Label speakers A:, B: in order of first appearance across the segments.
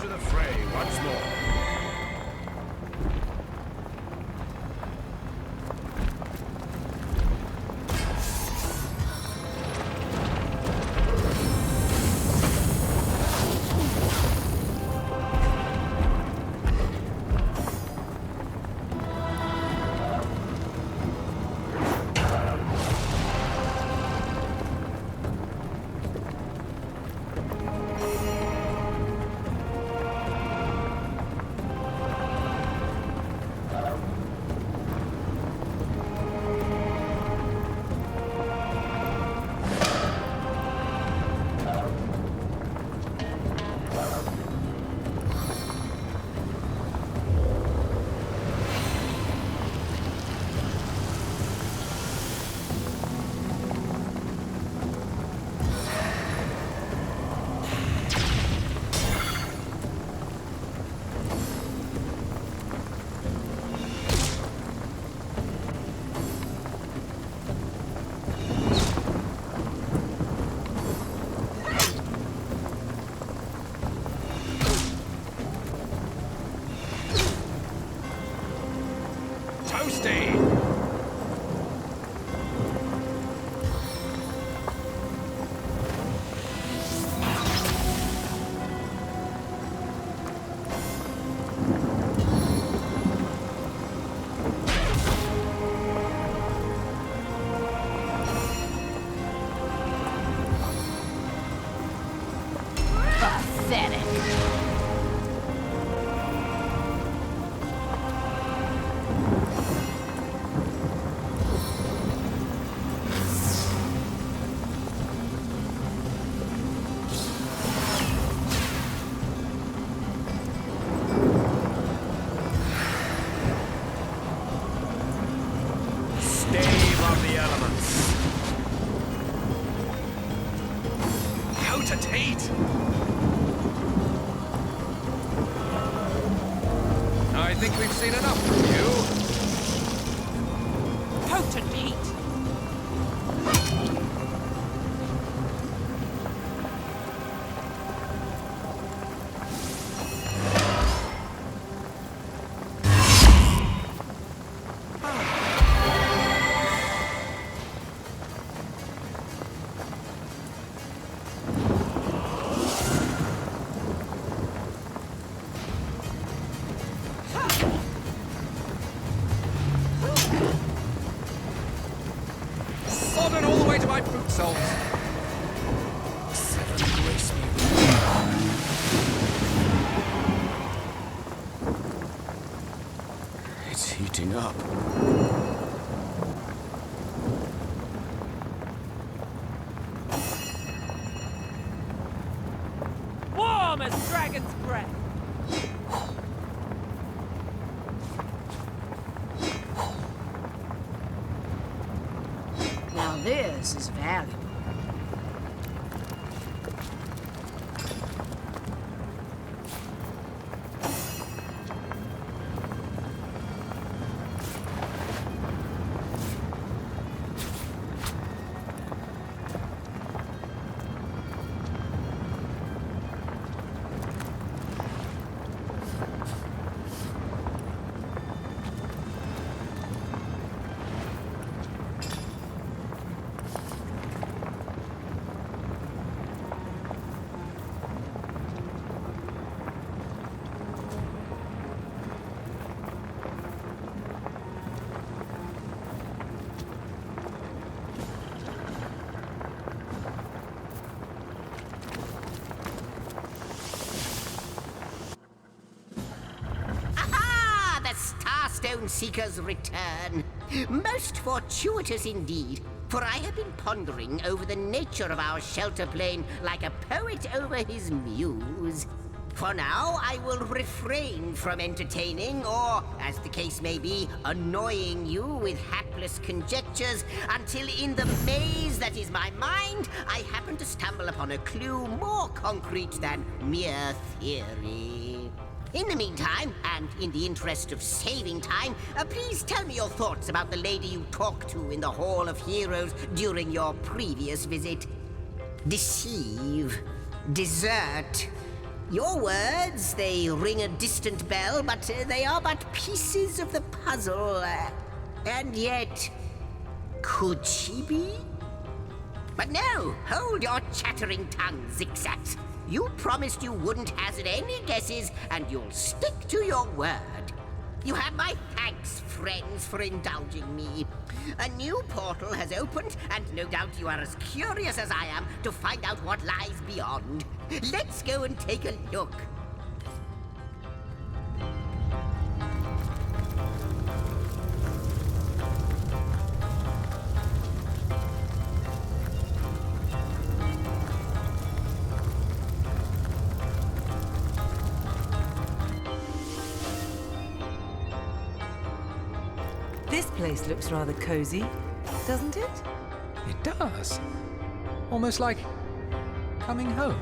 A: to the fray once more.
B: I think we've seen enough from you.
C: Potent heat!
B: Sodden all the way to my boot soles. Seven grace me. It's heating up.
C: Warm as dragon's breath!
D: Now this is valuable.
E: Stone Seeker's return. Most fortuitous indeed, for I have been pondering over the nature of our shelter plane like a poet over his muse. For now, I will refrain from entertaining, or, as the case may be, annoying you with hapless conjectures, until in the maze that is my mind, I happen to stumble upon a clue more concrete than mere theory. In the meantime, and in the interest of saving time, please tell me your thoughts about the lady you talked to in the Hall of Heroes during your previous visit. Deceive, desert, Your words, they ring a distant bell, but they are but pieces of the puzzle. And yet, could she be? But no, hold your chattering tongue, Zixax. You promised you wouldn't hazard any guesses, and you'll stick to your word. You have my thanks, friends, for indulging me. A new portal has opened, and no doubt you are as curious as I am to find out what lies beyond. Let's go and take a look.
F: This place looks rather cozy, doesn't it?
B: It does. Almost like coming home.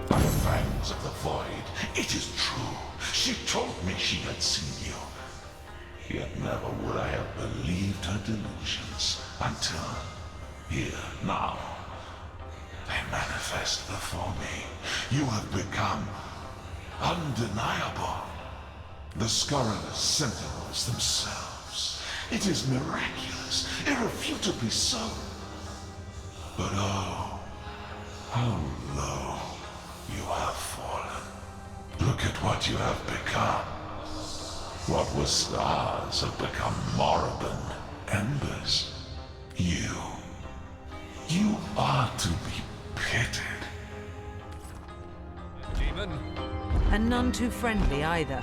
G: By the fangs of the void, it is true. She told me she had seen you. Yet never would I have believed her delusions until here, now. They manifest before me. You have become undeniable. The scurrilous sentinels themselves. It is miraculous, irrefutably so. But oh, how low you have fallen. Look at what you have become. What were stars have become moribund embers. You are to be pitied.
B: Demon.
F: And none too friendly either.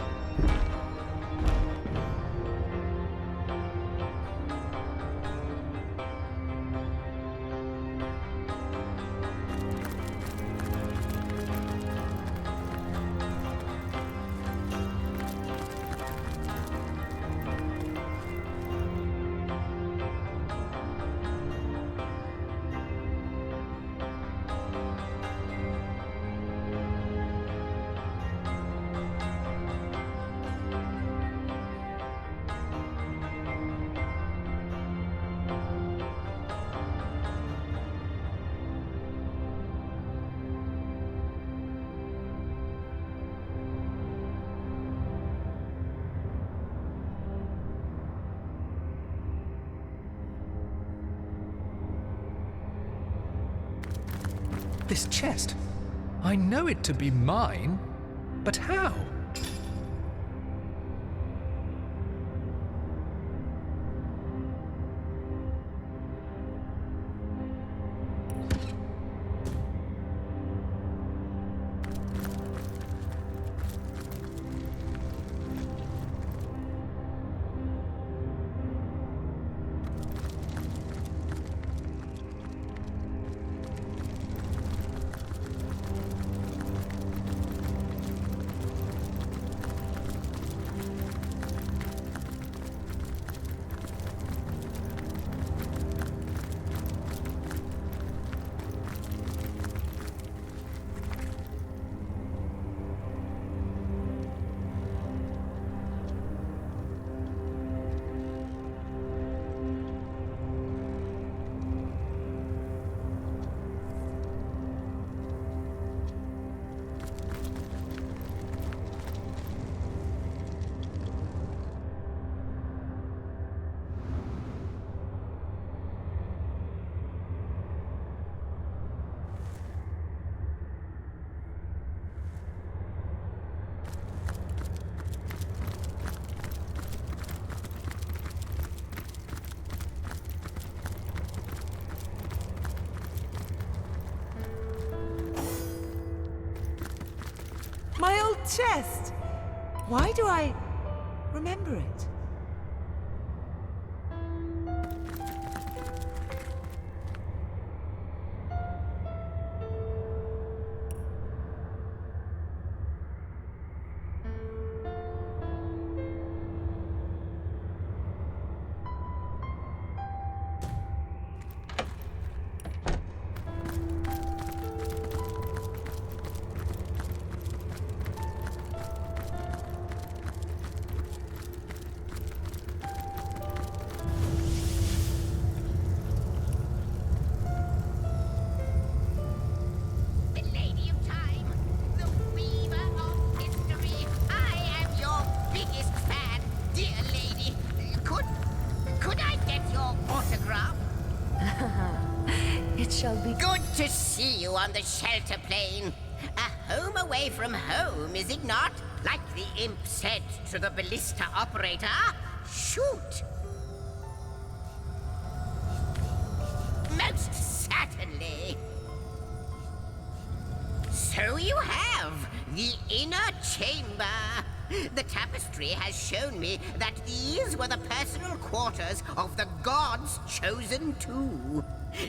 B: This chest. I know it to be mine, but how?
F: My old chest! Why do I remember it?
H: shall be.
E: Good to see you on the shelter plane. A home away from home, is it not? Like the imp said to the ballista operator, shoot! Most certainly. So you have the inner chamber. The tapestry has shown me that these were the personal quarters of the gods chosen too.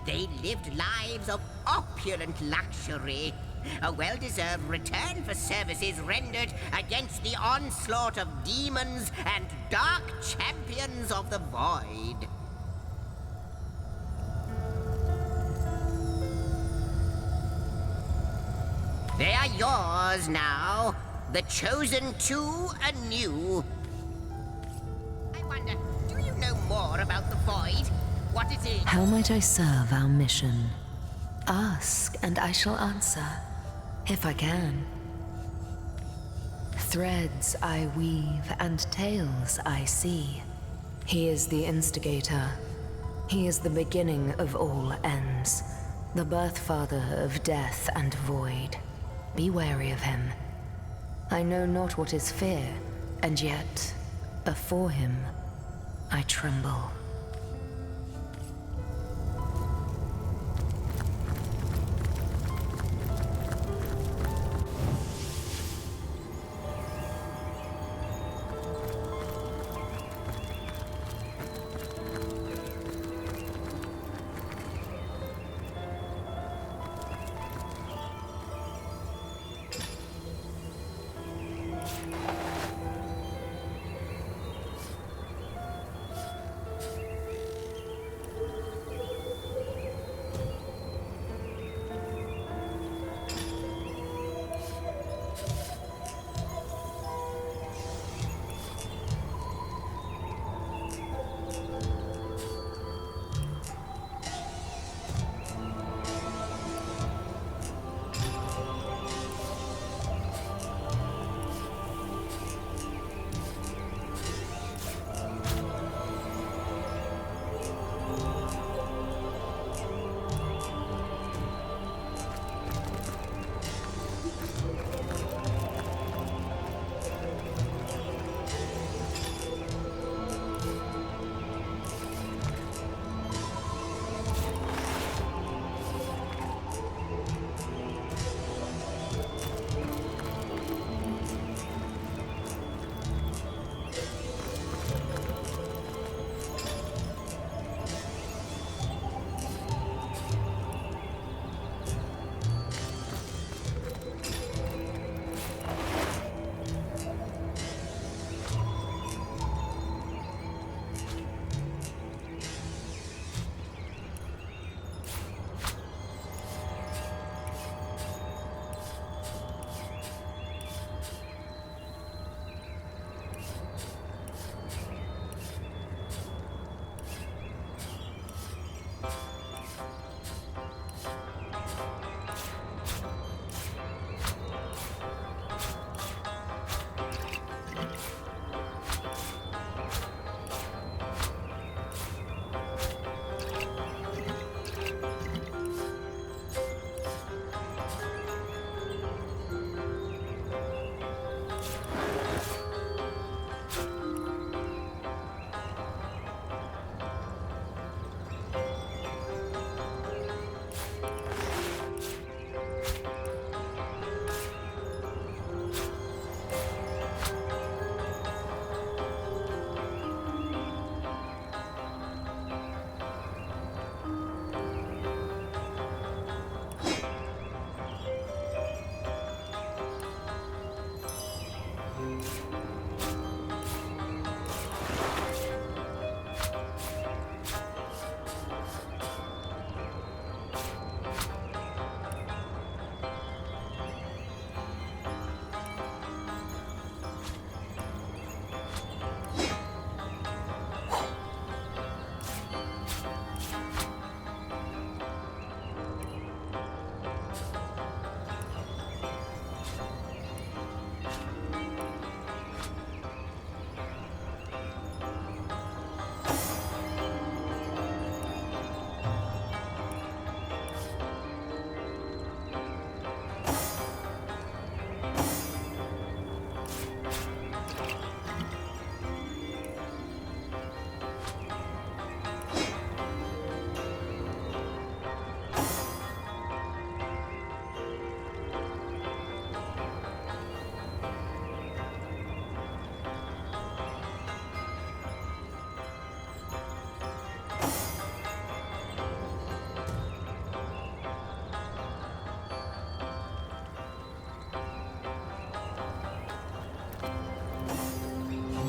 E: They lived lives of opulent luxury. A well-deserved return for services rendered against the onslaught of demons and dark champions of the void. They are yours now, the chosen two anew. I wonder, do you know more about the void? What it is?
H: How might I serve our mission? Ask, and I shall answer, if I can. Threads I weave, and tales I see. He is the instigator. He is the beginning of all ends, the birth father of death and void. Be wary of him. I know not what is fear, and yet, before him, I tremble.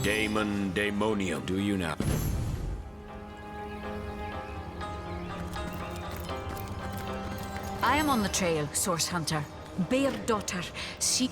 A: Daemon Daemonium, do you now?
D: I am on the trail, Source Hunter. Bear Daughter, she...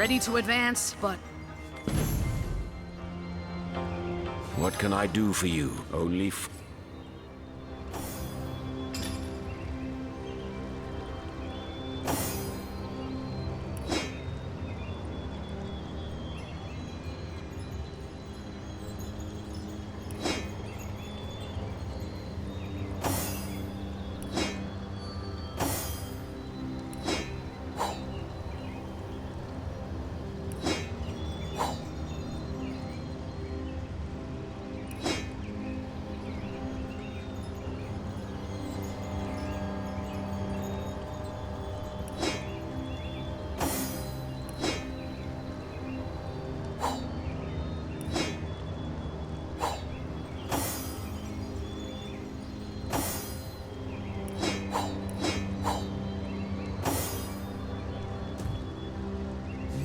I: ready to advance, but
A: What can I do for you?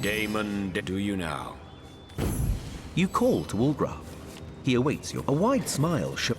A: Damon, do you now?
J: You call to Wolgraf. He awaits you. A wide smile shows.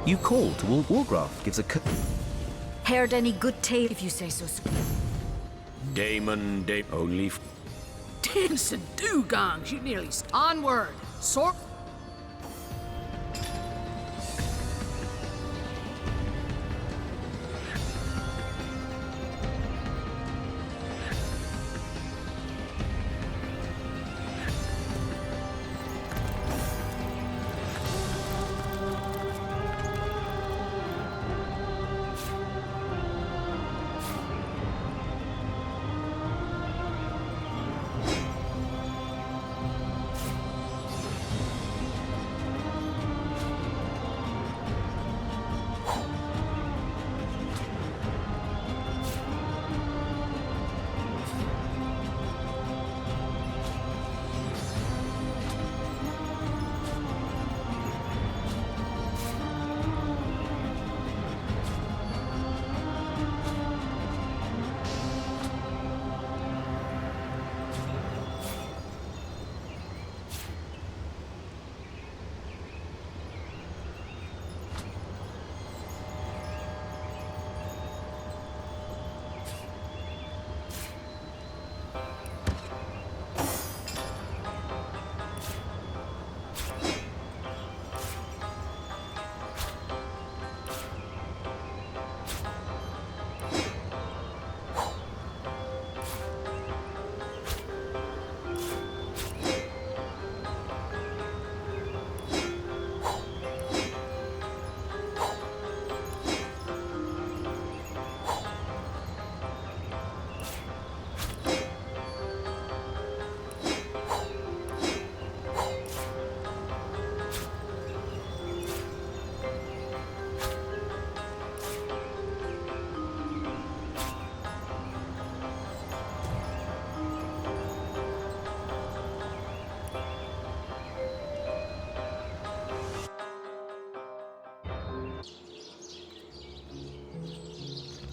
J: You call to Wolgraf gives a
D: Heard any good tale, if you say so.
A: Damon, only.
I: dance and dugongs, you nearly onward. Sword.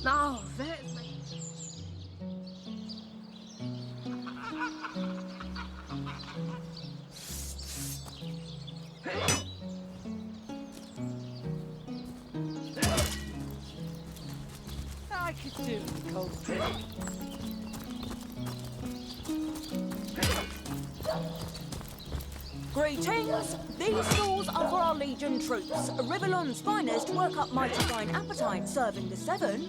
I: Oh, there's my...
C: I could do with cold drink.
K: Greetings! These stalls are for our Legion troops. Rivellon's finest work up mighty fine appetite serving the seven.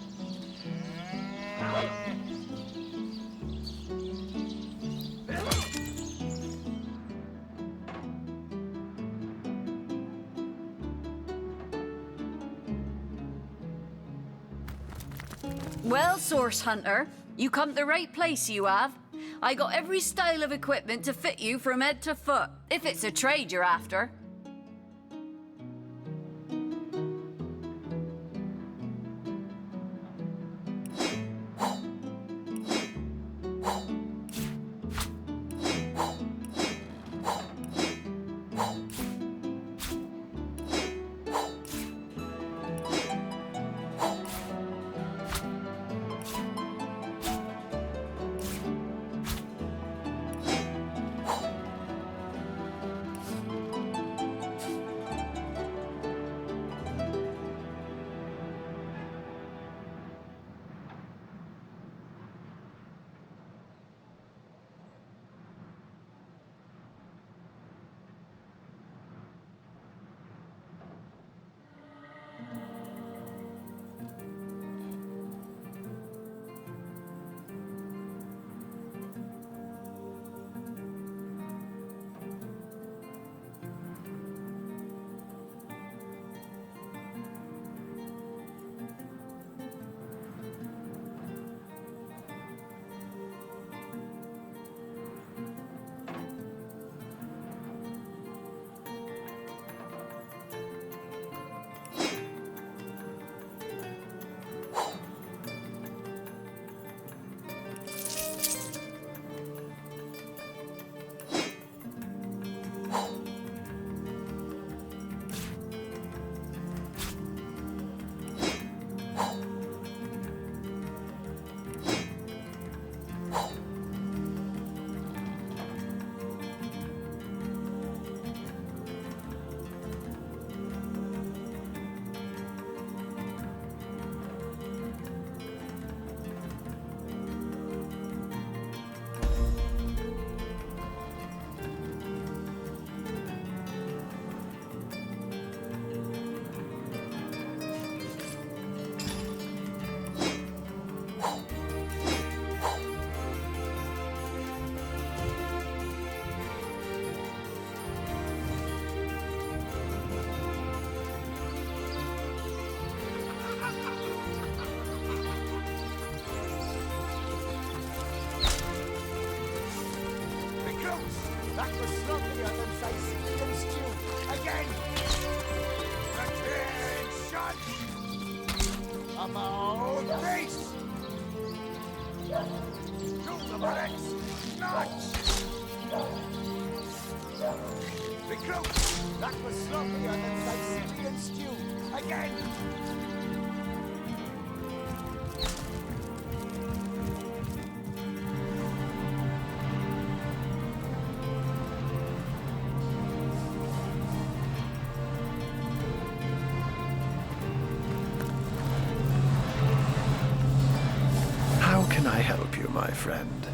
D: Well, Source Hunter, you come to the right place, you have. I got every style of equipment to fit you from head to foot, if it's a trade you're after.
L: That was sloppier than Sicilian stew. Again! Attention! About face! To the bullets! Notch! Be close! That was sloppier than Sicilian stew. Again!
M: How can I help you, my friend?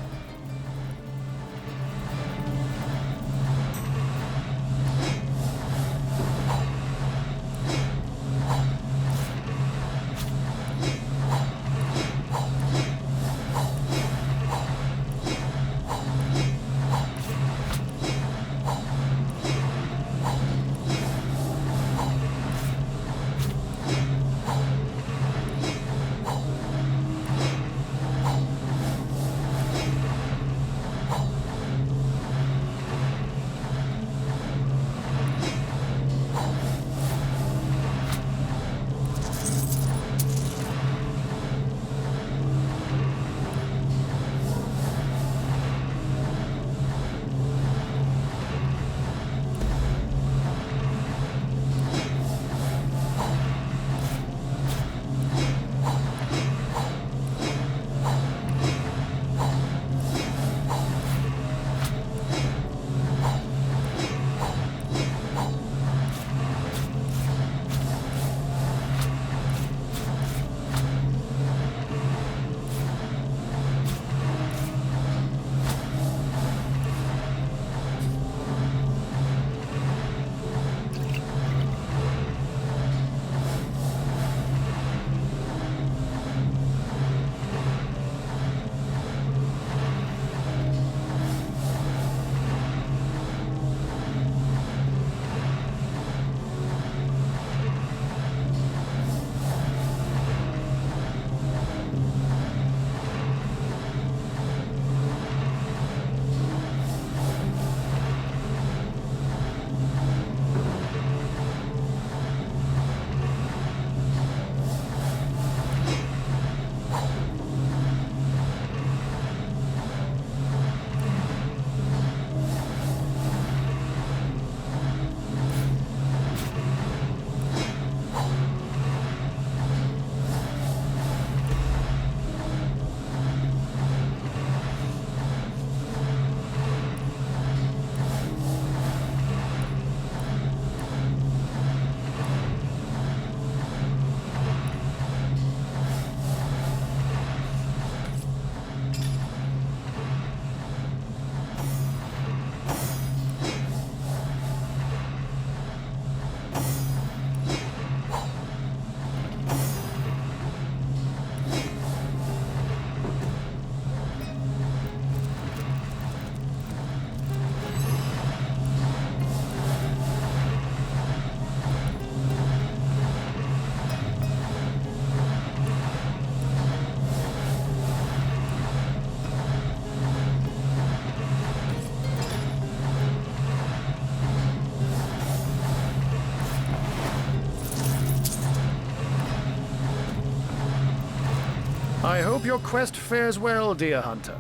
M: I hope your quest fares well, dear hunter.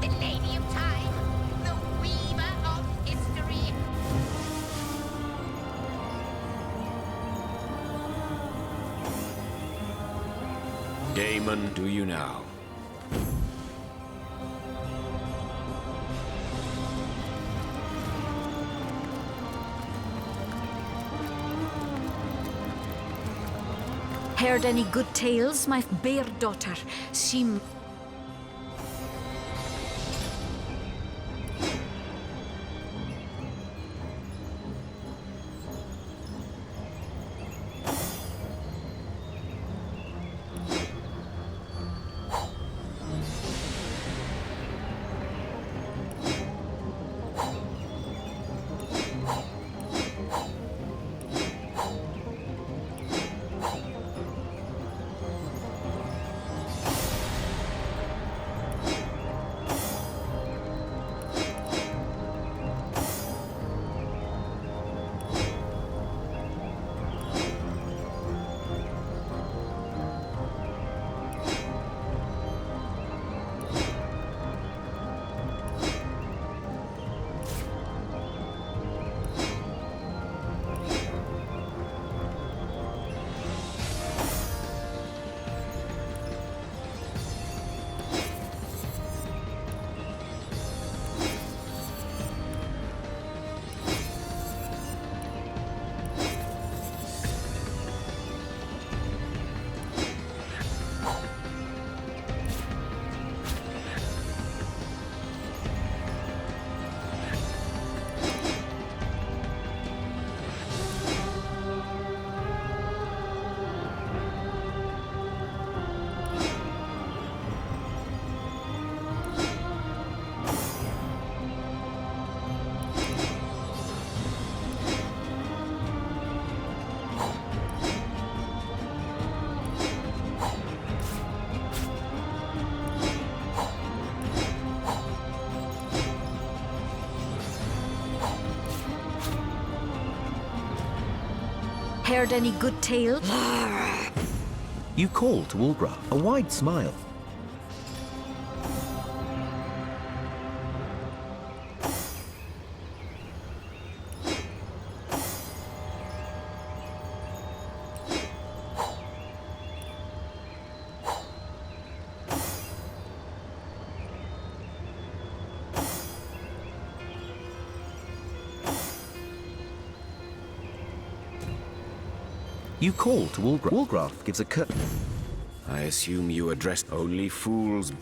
E: The Lady of Time, the Weaver of History.
A: Damon, do you now?
D: Heard any good tales, my bear daughter? She... Heard any good tales?
J: You call to Ulgraf, a wide smile. You call to Ulgraf. Ulgraf gives a curt...
A: I assume you address only fools.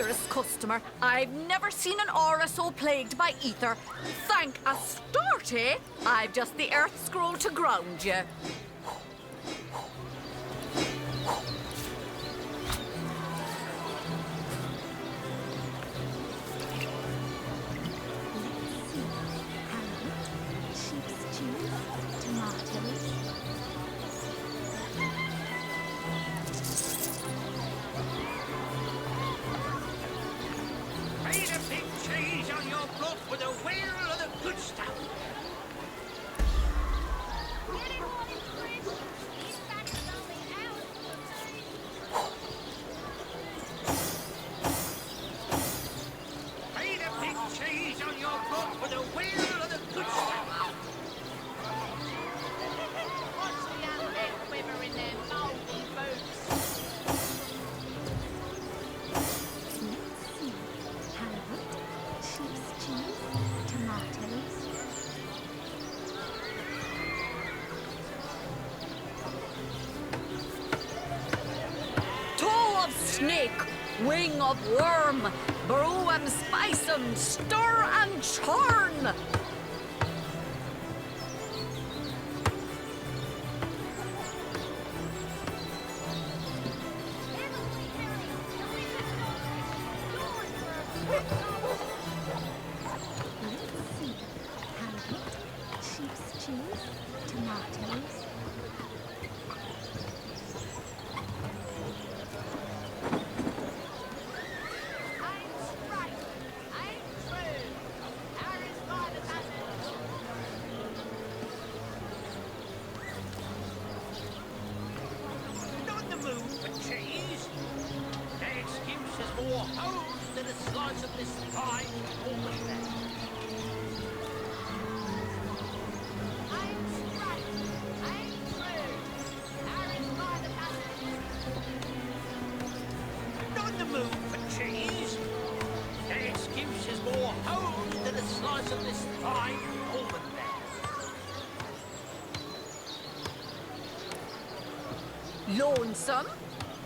D: dearest customer. I've never seen an aura so plagued by ether. Thank Astarte, I've just the earth scroll to ground you.
L: Made a big cheese on your block with a wheel of the good stuff. Made a big cheese on your block with a wheel of the good stuff. Watch the undead quiver in their moldy boots.
N: Sheep's cheese, tomatoes.
D: Toe of snake, wing of worm, brew 'em, spice 'em, stir and churn.
N: Sheep's cheese, tomatoes.
L: Not in the mood for cheese. The excuse is more hose than a slice of this fine woman there. Not in the mood for cheese. The excuse is more hose than a slice of this fine woman there.
D: Lonesome,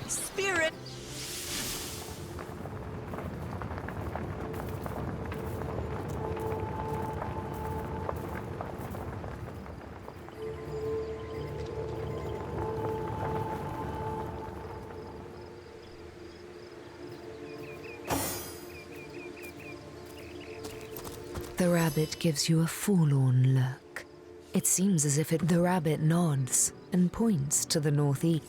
D: spirit.
H: The rabbit gives you a forlorn look. It seems as if the rabbit nods and points to the northeast.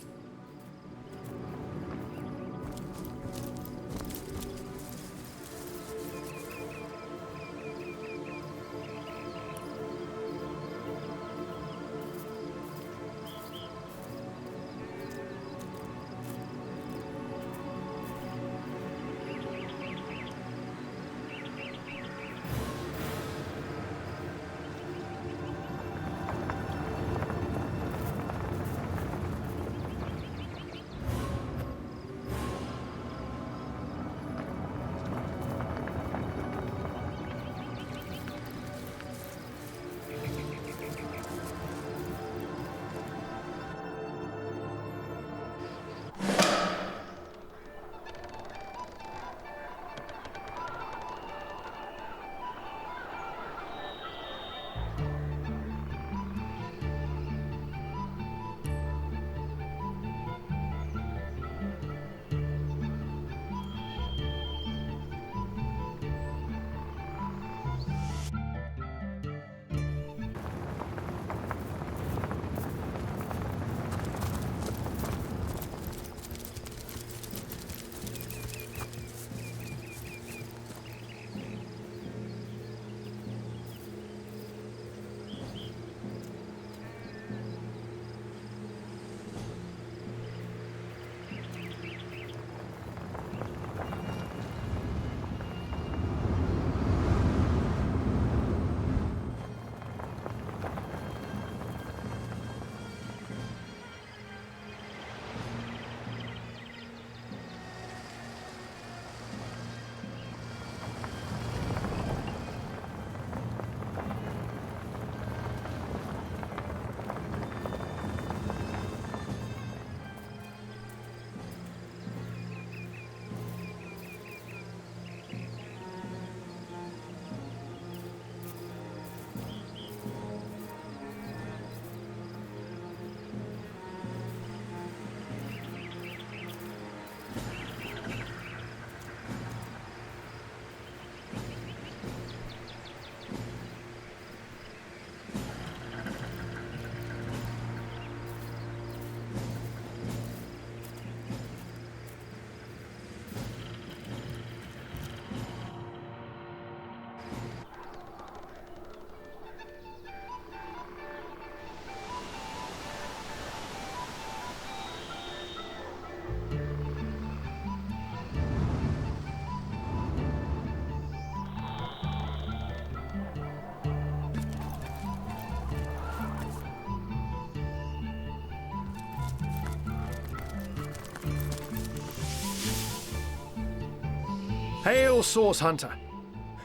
M: Hail, Source Hunter.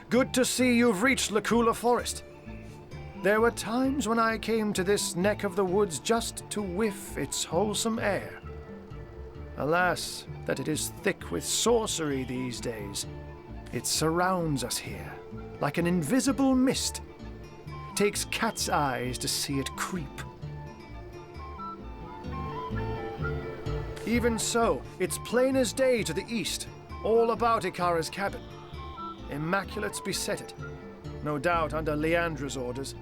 M: Good to see you've reached Lacula Forest. There were times when I came to this neck of the woods just to whiff its wholesome air. Alas, that it is thick with sorcery these days. It surrounds us here, like an invisible mist. Takes cat's eyes to see it creep. Even so, it's plain as day to the east, all about Ikara's cabin. Immaculate's beset it, no doubt under Leandra's orders.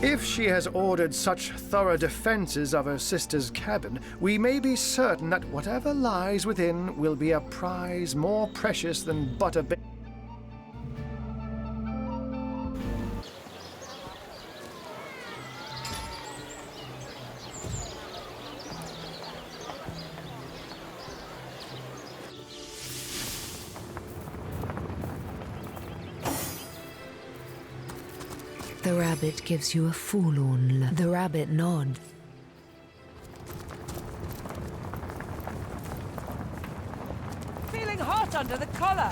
M: If she has ordered such thorough defenses of her sister's cabin, we may be certain that whatever lies within will be a prize more precious than butter.
H: The rabbit gives you a forlorn look. The rabbit nods.
F: Feeling hot under the collar.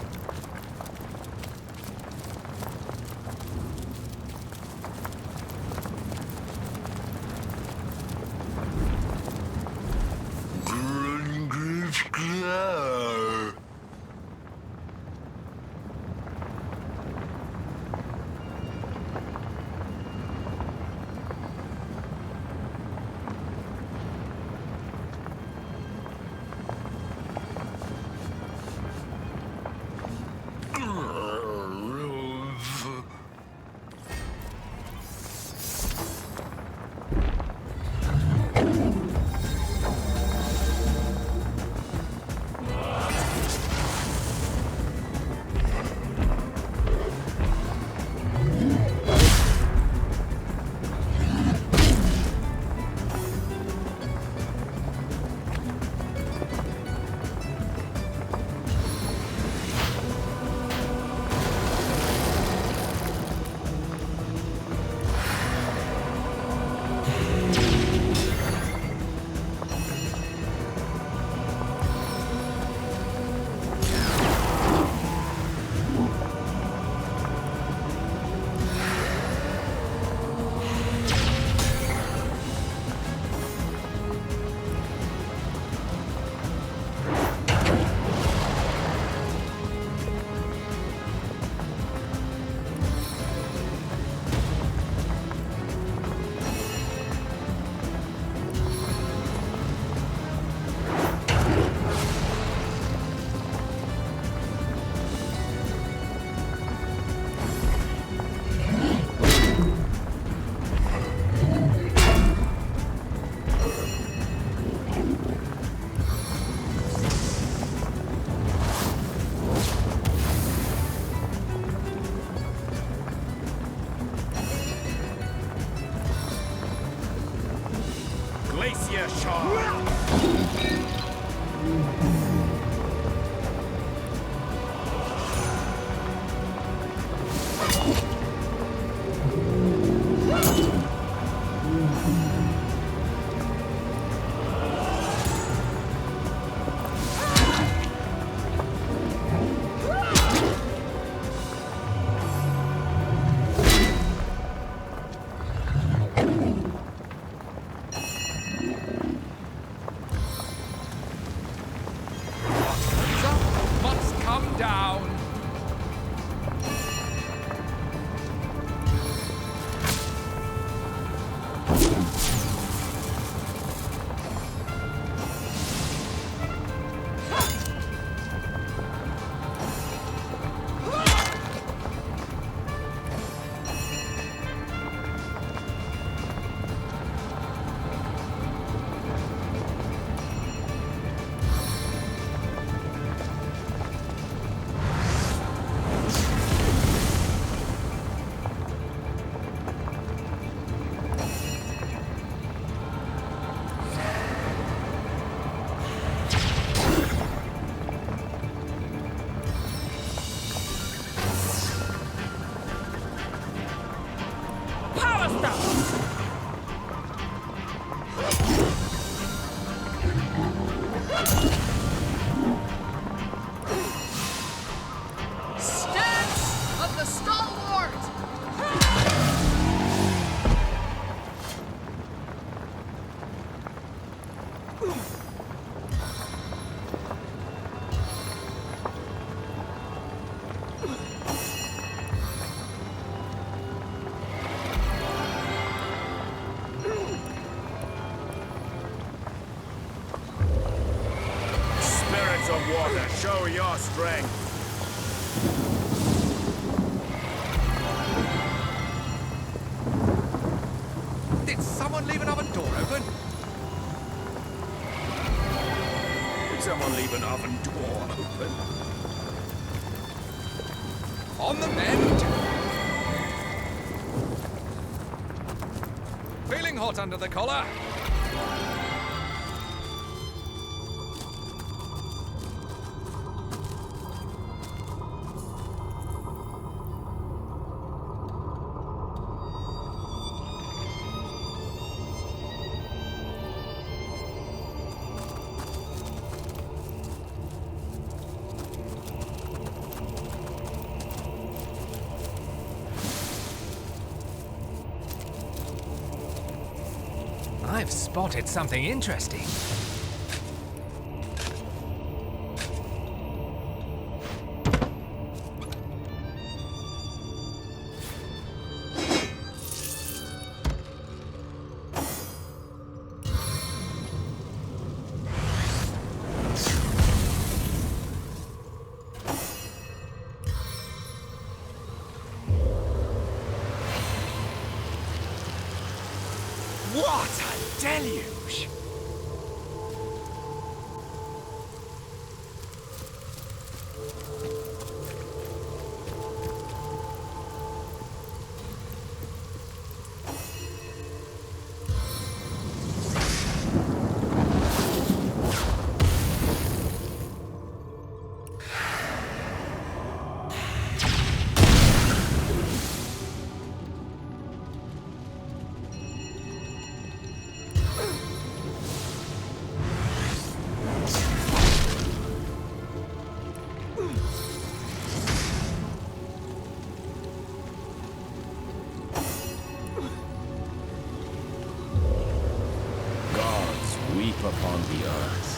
A: Glacier Shard!
B: Must come down.
F: Power stuff!
A: show your strength.
B: Did someone leave an oven door open?
A: Did someone leave an oven door open?
B: On the mend! Feeling hot under the collar? I've spotted something interesting.
A: What a deluge! Weep upon the earth.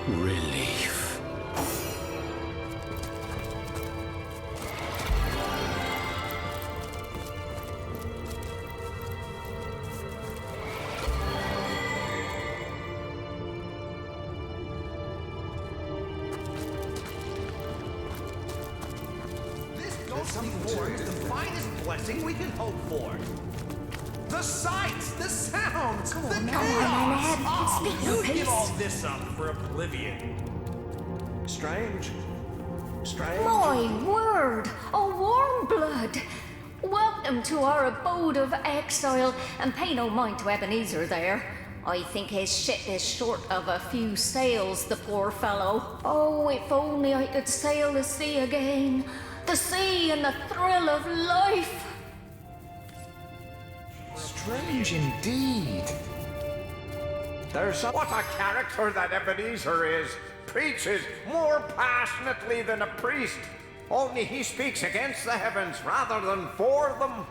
A: Relief.
L: This ghostly fort is the finest blessing we can hope for. The sights, the sounds, the chaos! Oh, you give all this up for oblivion. Strange. Strange.
O: My word! A warm blood! Welcome to our abode of exile, and pay no mind to Ebenezer there. I think his ship is short of a few sails, the poor fellow. Oh, if only I could sail the sea again. The sea and the thrill of life.
L: Strange indeed. What a character that Ebenezer is. Preaches more passionately than a priest. Only he speaks against the heavens rather than for them.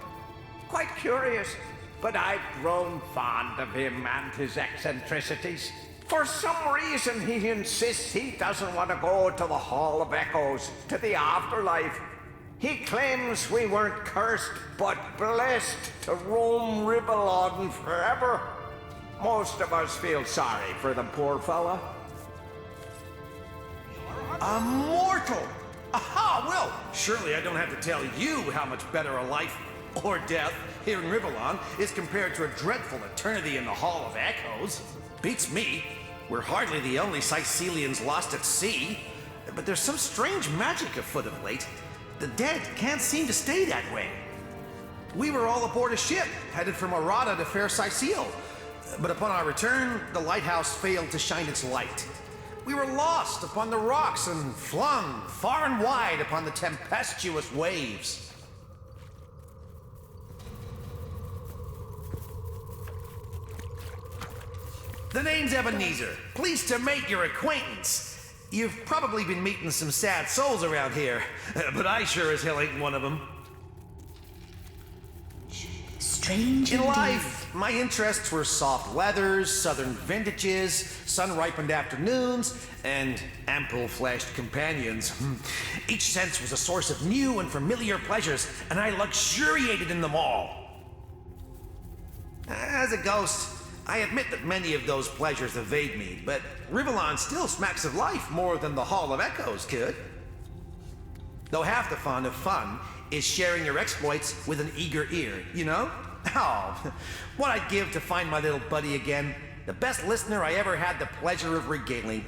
L: Quite curious, but I've grown fond of him and his eccentricities. For some reason he insists he doesn't want to go to the Hall of Echoes, to the afterlife. He claims we weren't cursed, but blessed to roam Ribelon forever. Most of us feel sorry for the poor fella.
P: A mortal! Aha! Well, surely I don't have to tell you how much better a life or death here in Ribelon is compared to a dreadful eternity in the Hall of Echoes. Beats me. We're hardly the only Sicilians lost at sea, but there's some strange magic afoot of late. The dead can't seem to stay that way. We were all aboard a ship, headed from Arata to fair Sicile, but upon our return, the lighthouse failed to shine its light. We were lost upon the rocks and flung far and wide upon the tempestuous waves. The name's Ebenezer. Pleased to make your acquaintance. You've probably been meeting some sad souls around here, but I sure as hell ain't one of them.
K: Strange
P: In
K: indeed.
P: life, my interests were soft leathers, southern vintages, sun-ripened afternoons, and ample-fleshed companions. Each sense was a source of new and familiar pleasures, and I luxuriated in them all. As a ghost, I admit that many of those pleasures evade me, but Rivellon still smacks of life more than the Hall of Echoes could. Though half the fun of fun is sharing your exploits with an eager ear, you know? Oh, what I'd give to find my little buddy again. The best listener I ever had the pleasure of regaling.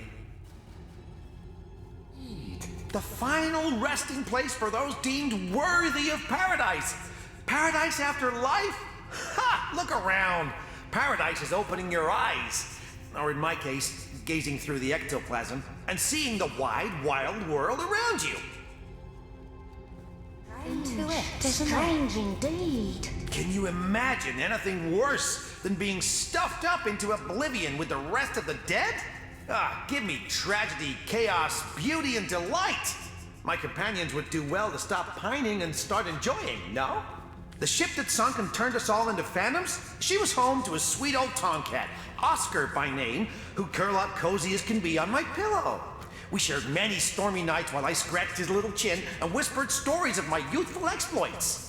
P: The final resting place for those deemed worthy of paradise. Paradise after life? Ha! Look around. Paradise is opening your eyes. Or in my case, gazing through the ectoplasm and seeing the wide, wild world around you.
O: Strange indeed.
P: Can you imagine anything worse than being stuffed up into oblivion with the rest of the dead? Ah, give me tragedy, chaos, beauty, and delight. My companions would do well to stop pining and start enjoying, no? The ship that sunk and turned us all into phantoms, she was home to a sweet old tomcat, Oscar by name, who'd curl up cozy as can be on my pillow. We shared many stormy nights while I scratched his little chin and whispered stories of my youthful exploits.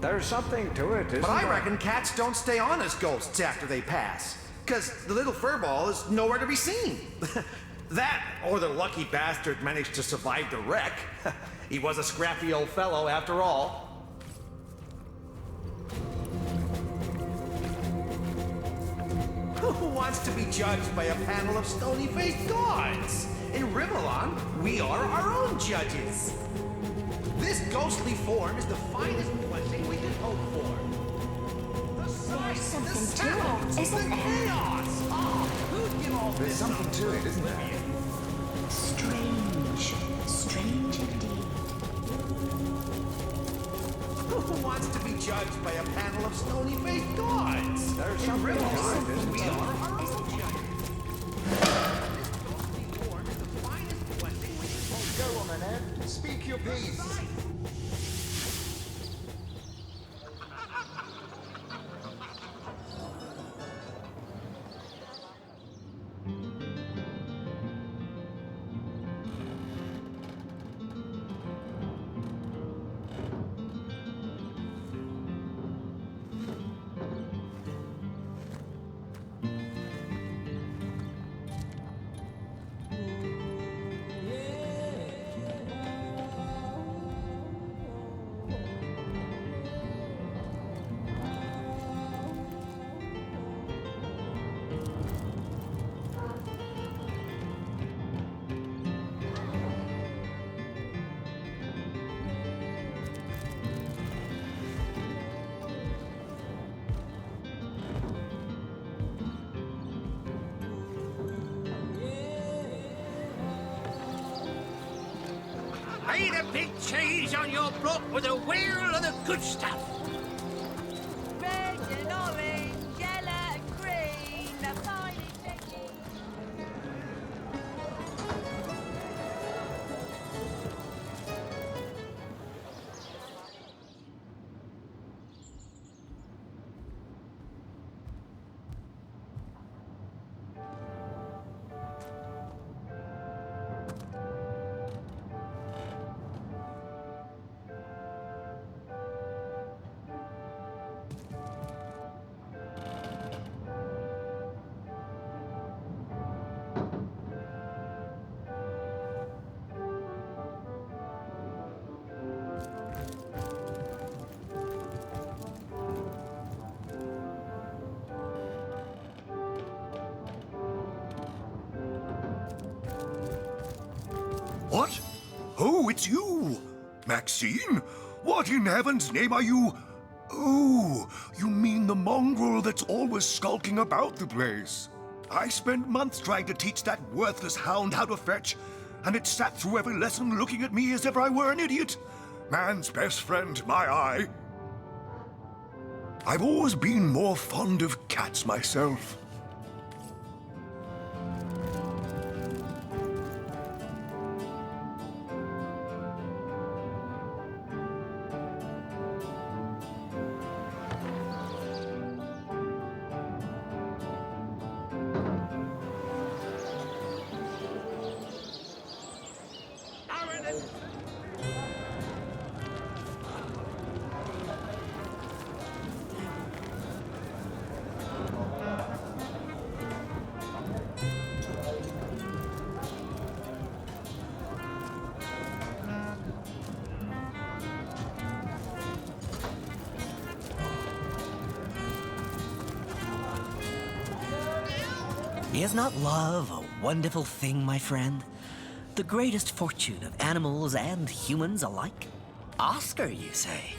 L: There's something to it, isn't
P: But I
L: there?
P: reckon cats don't stay on as ghosts after they pass, because the little furball is nowhere to be seen. That, or the lucky bastard managed to survive the wreck. He was a scrappy old fellow after all. Who wants to be judged by a panel of stony-faced gods? In Rivellon, we are our own judges. This ghostly form is the finest blessing we could hope for. The sight,
O: There's
P: the
O: something to
P: sounds,
O: it, isn't
P: the
O: there?
P: chaos. Oh, who'd give all
Q: There's
P: this
Q: something
P: up
Q: to it, isn't there?
P: oblivion?
K: Strange. Strange indeed.
P: Who wants to be judged by a panel of stony-faced gods?
L: There's
P: In
L: something
P: Rivellon,
L: to it, isn't
P: we
L: there?
P: are our own judges. This ghostly form is the finest blessing we could hope for.
Q: Go on then, Ed. Speak your piece.
R: Made a big change on your block with a wheel of the good stuff.
F: Red and orange, yellow and green, the finest technique.
S: What? Oh, it's you! Maxine? What in heaven's name are you? Oh, you mean the mongrel that's always skulking about the place? I spent months trying to teach that worthless hound how to fetch, and it sat through every lesson looking at me as if I were an idiot. Man's best friend, my eye. I've always been more fond of cats myself.
T: Is not love a wonderful thing, my friend? The greatest fortune of animals and humans alike? Oscar, you say?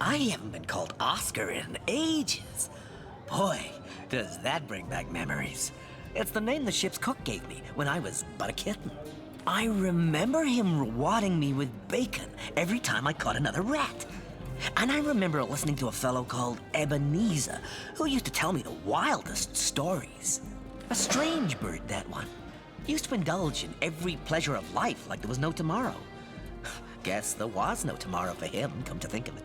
T: I haven't been called Oscar in ages. Boy, does that bring back memories. It's the name the ship's cook gave me when I was but a kitten. I remember him rewarding me with bacon every time I caught another rat. And I remember listening to a fellow called Ebenezer, who used to tell me the wildest stories. A strange bird, that one. Used to indulge in every pleasure of life like there was no tomorrow. Guess there was no tomorrow for him, come to think of it.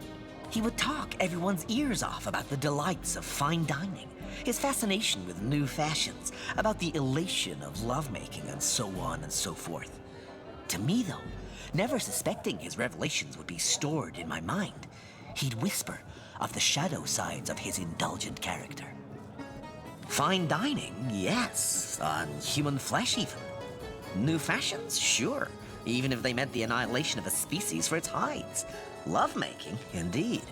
T: He would talk everyone's ears off about the delights of fine dining, his fascination with new fashions, about the elation of lovemaking, and so on and so forth. To me, though, never suspecting his revelations would be stored in my mind, he'd whisper of the shadow sides of his indulgent character. Fine dining, yes, on human flesh even. New fashions, sure, even if they meant the annihilation of a species for its hides. Lovemaking, indeed.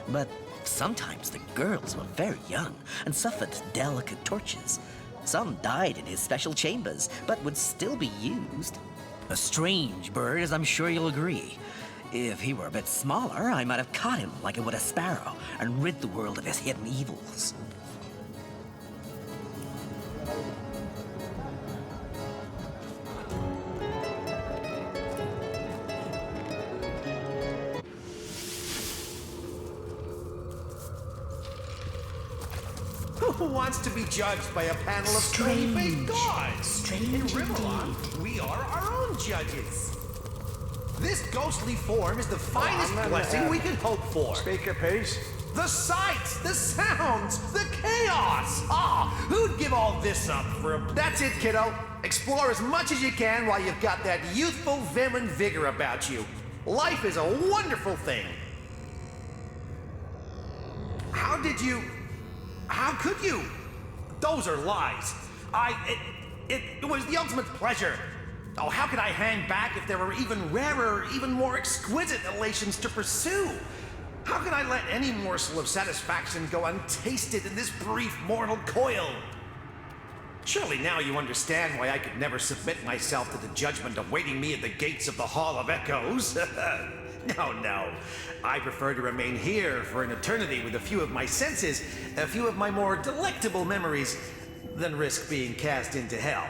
T: But sometimes the girls were very young and suffered delicate tortures. Some died in his special chambers, but would still be used. A strange bird, as I'm sure you'll agree. If he were a bit smaller, I might have caught him like I would a sparrow and rid the world of his hidden evils.
P: Who wants to be judged by a panel of stony-faced gods?
E: Strange
P: In Rivellon, we are our own judges. This ghostly form is the finest blessing we can hope for.
L: Speak your piece.
P: The sights, the sounds, the chaos. Who'd give all this up for a... That's it, kiddo. Explore as much as you can while you've got that youthful vim and vigor about you. Life is a wonderful thing. How could you? Those are lies. It was the ultimate pleasure. Oh, how could I hang back if there were even rarer, even more exquisite elations to pursue? How could I let any morsel of satisfaction go untasted in this brief mortal coil? Surely now you understand why I could never submit myself to the judgment awaiting me at the gates of the Hall of Echoes. No. I prefer to remain here for an eternity with a few of my senses, a few of my more delectable memories, than risk being cast into hell.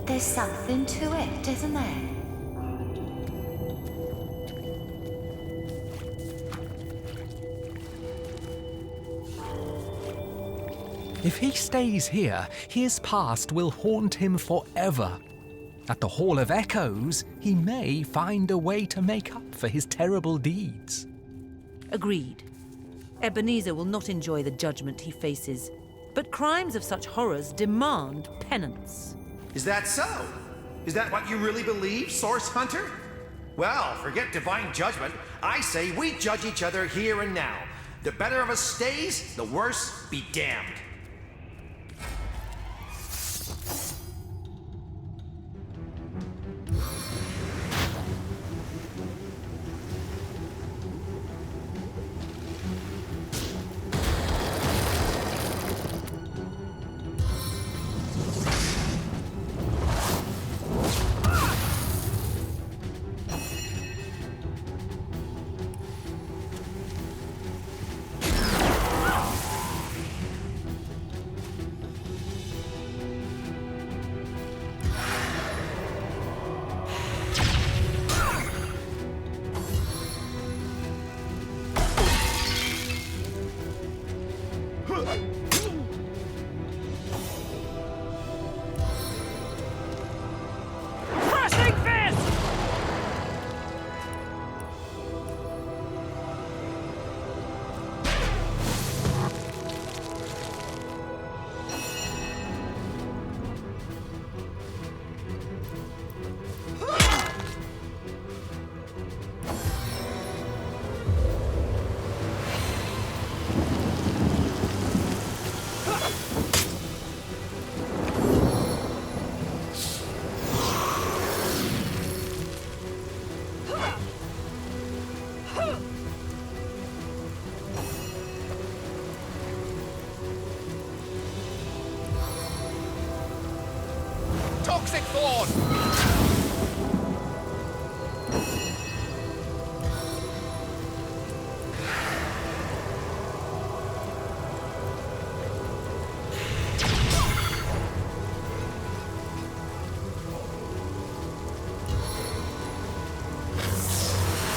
O: There's something to it, isn't there?
B: If he stays here, his past will haunt him forever. At the Hall of Echoes, he may find a way to make up for his terrible deeds.
F: Agreed. Ebenezer will not enjoy the judgment he faces, but crimes of such horrors demand penance.
P: Is that so? Is that what you really believe, Source Hunter? Well, forget divine judgment. I say we judge each other here and now. The better of us stays, the worse be damned.
B: toxic thorn!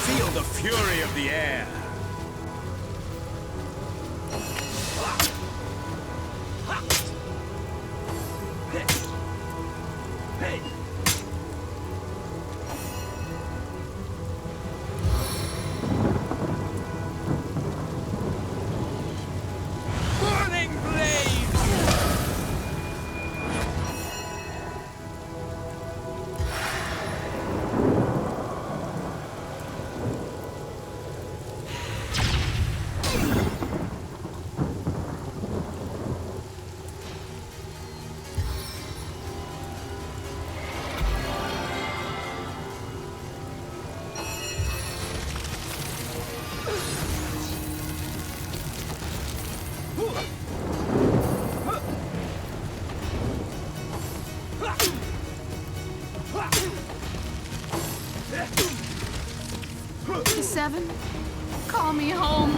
A: Feel the fury of the air.
B: Burning blades!
I: The Seven, call me home.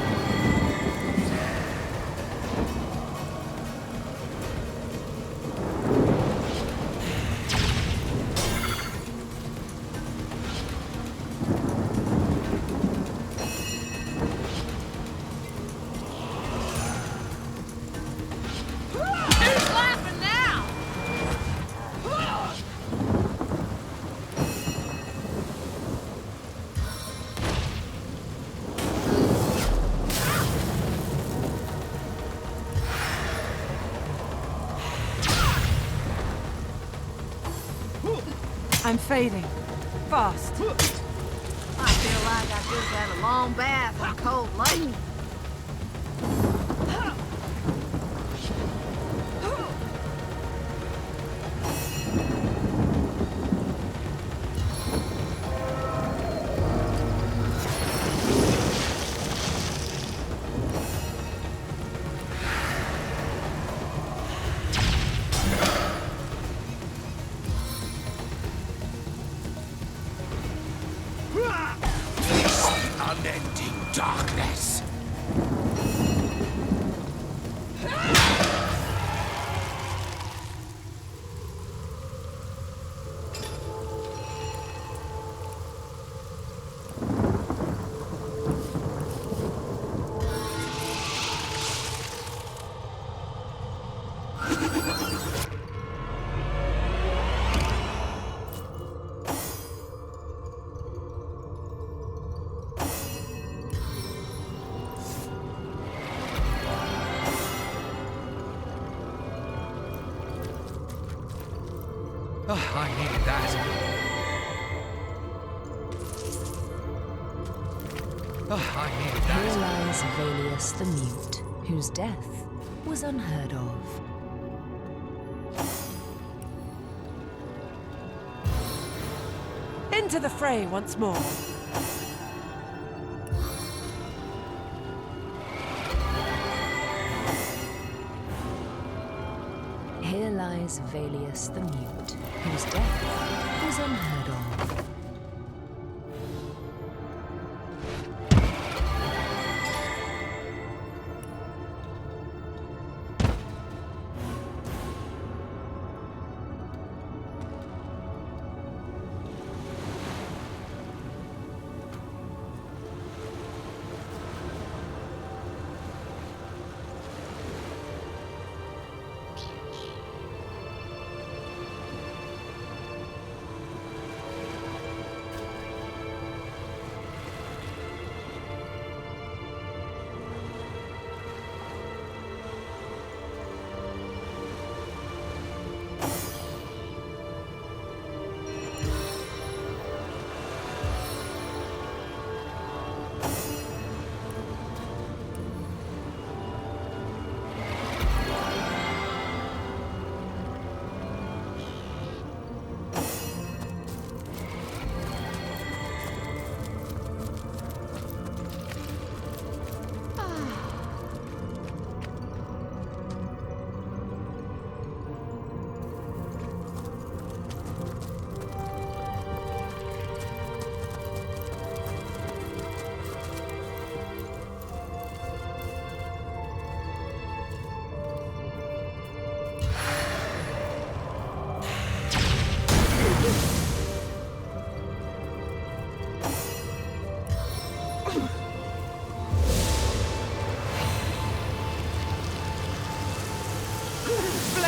I: Who's laughing now?
F: I'm fading. Fast.
I: I feel like I just had a long bath in cold lake.
A: Unending darkness.
B: Oh, I needed that. Oh, I needed that.
H: Here lies Valius the Mute, whose death was unheard of.
F: Into the fray once more.
H: Here lies Valius the Mute, whose death was unheard of.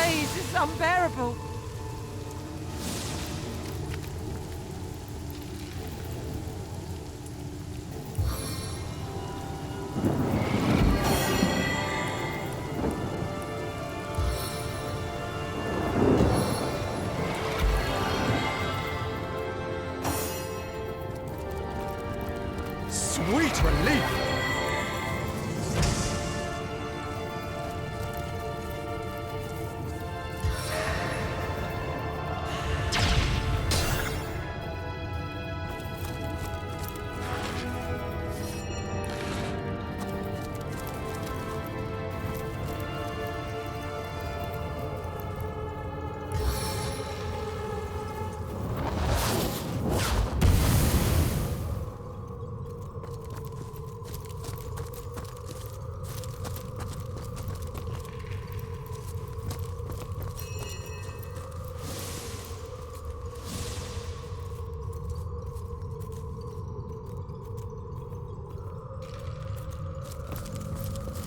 K: please, it's unbearable.
B: Sweet relief!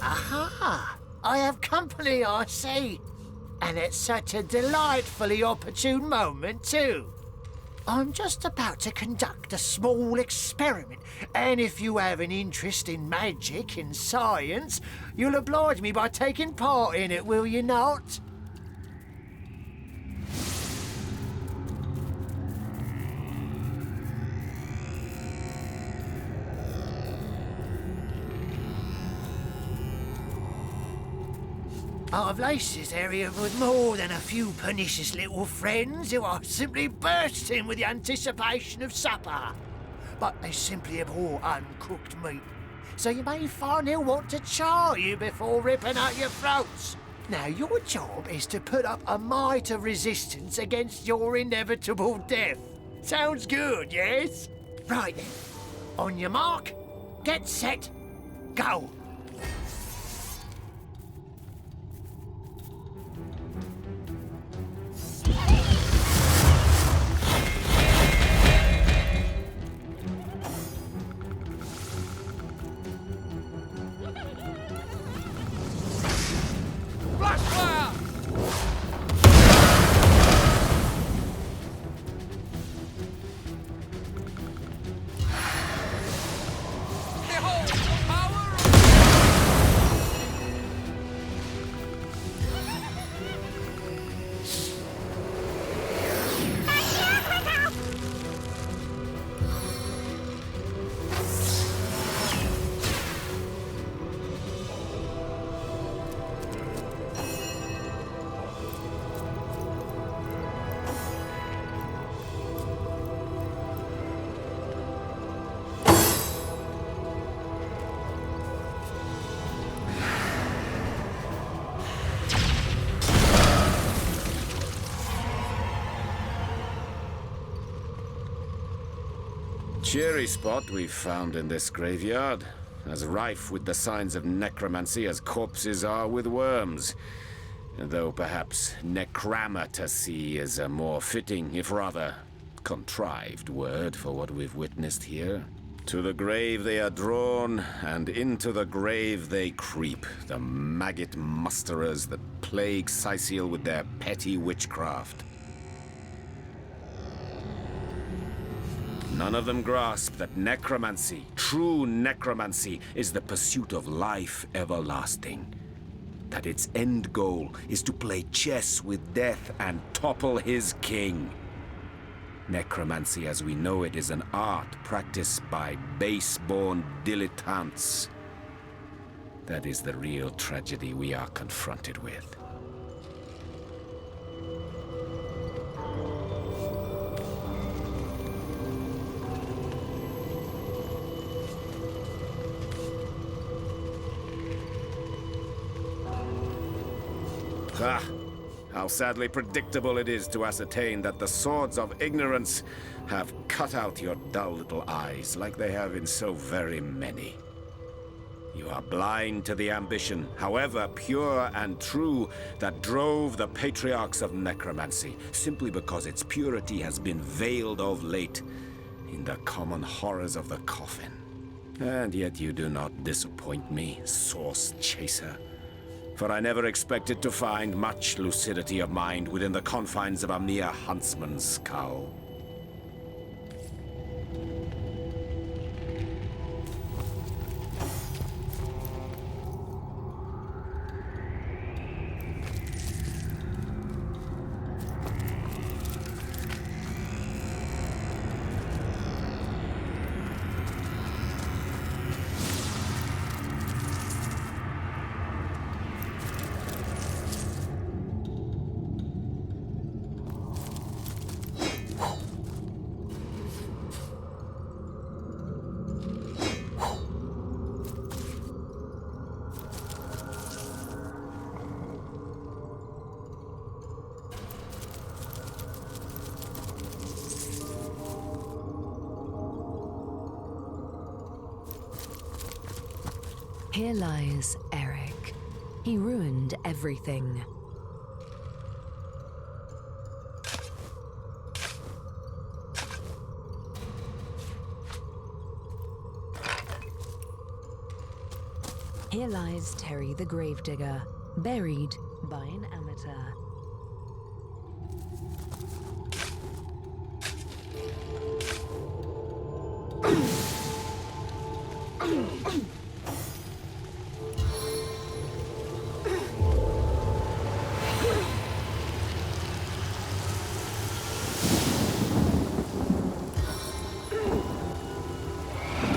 U: Aha! I have company, I see. And it's such a delightfully opportune moment, too. I'm just about to conduct a small experiment, and if you have an interest in magic and science, you'll oblige me by taking part in it, will you not? I've laced this area with more than a few pernicious little friends who are simply bursting with the anticipation of supper. But they simply abhor uncooked meat, so you may find they'll want to char you before ripping out your throats. Now, your job is to put up a mite of resistance against your inevitable death. Sounds good, yes? Right then. On your mark, get set, go.
A: Cheery spot we've found in this graveyard, as rife with the signs of necromancy as corpses are with worms. Though perhaps necramatacy is a more fitting, if rather contrived word for what we've witnessed here. To the grave they are drawn, and into the grave they creep, the maggot musterers that plague Sicil with their petty witchcraft. None of them grasp that necromancy, true necromancy, is the pursuit of life everlasting. That its end goal is to play chess with death and topple his king. Necromancy as we know it is an art practiced by base-born dilettantes. That is the real tragedy we are confronted with. Ah, how sadly predictable it is to ascertain that the swords of ignorance have cut out your dull little eyes like they have in so very many. You are blind to the ambition, however pure and true, that drove the patriarchs of necromancy, simply because its purity has been veiled of late in the common horrors of the coffin. And yet you do not disappoint me, source chaser. for I never expected to find much lucidity of mind within the confines of a mere huntsman's skull.
H: Here lies Eric. He ruined everything. Here lies Terry the Gravedigger, buried by an amateur.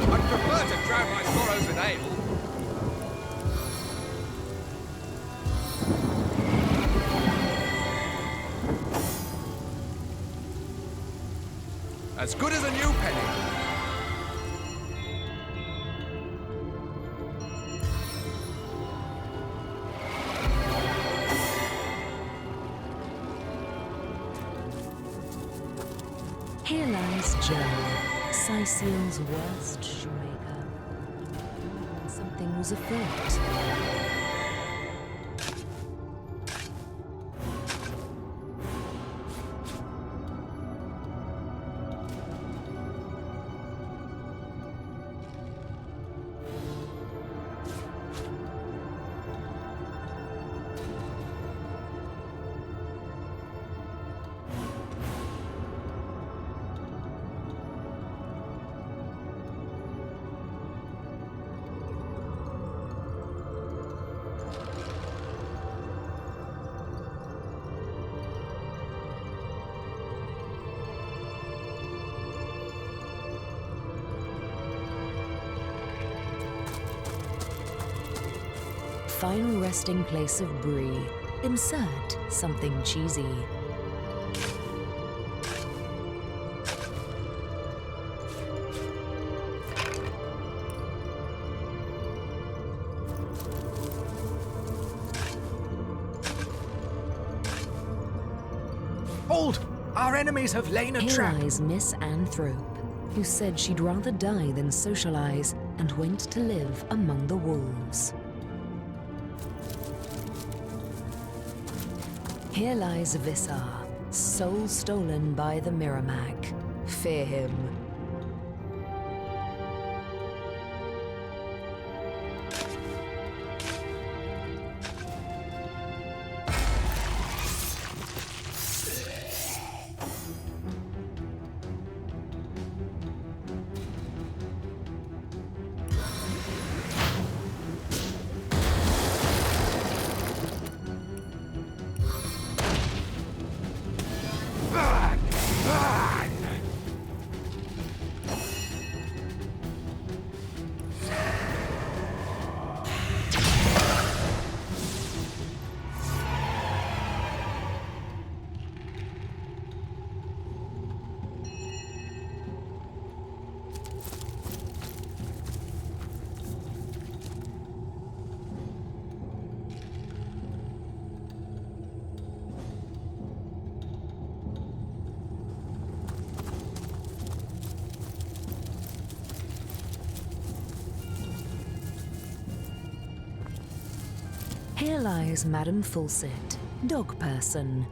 R: I'd prefer to drown my sorrows in ale. As good as a new penny.
H: Here lies Joe, Sicil's worst shoemaker. Something was afoot. Final resting place of Bree. Insert something cheesy.
B: Hold! Our enemies have lain a
H: Here
B: trap.
H: lies Miss Anthrope, who said she'd rather die than socialize and went to live among the wolves. Here lies Vissar, soul stolen by the Miramac. Fear him. Here lies Madame Fulcet, dog person.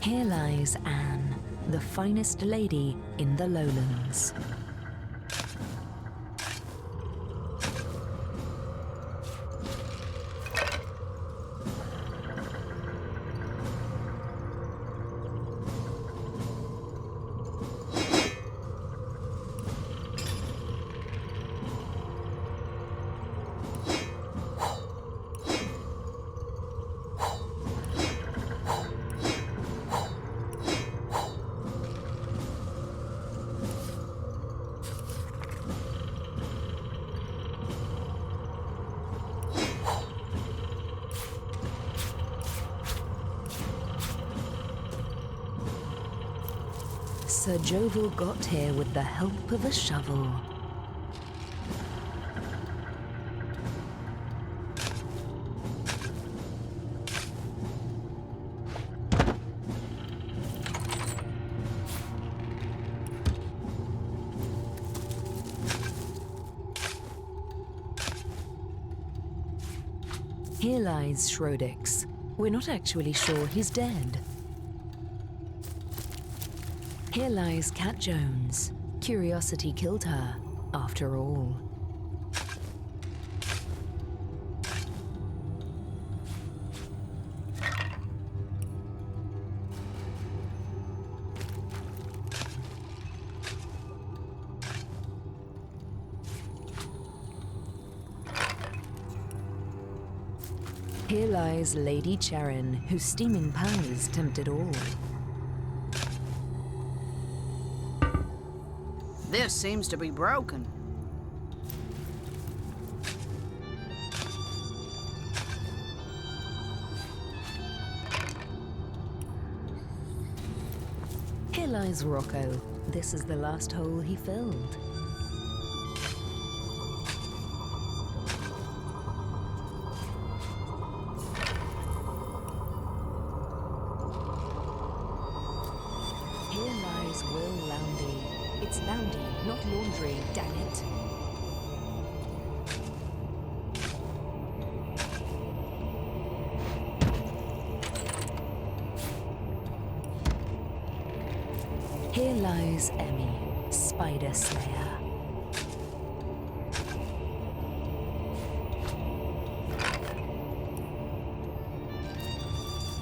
H: Here lies Anne, the finest lady in the lowlands. Sir Jovel got here with the help of a shovel. Here lies Schrodix. We're not actually sure he's dead. Here lies Cat Jones. Curiosity killed her, after all. Here lies Lady Charon, whose steaming powers tempted all.
I: This seems to be broken.
H: Here lies Rocco. This is the last hole he filled. Here lies Will Loundy. It's Loundy, not laundry, dang it. Here lies Emmy, Spider Slayer.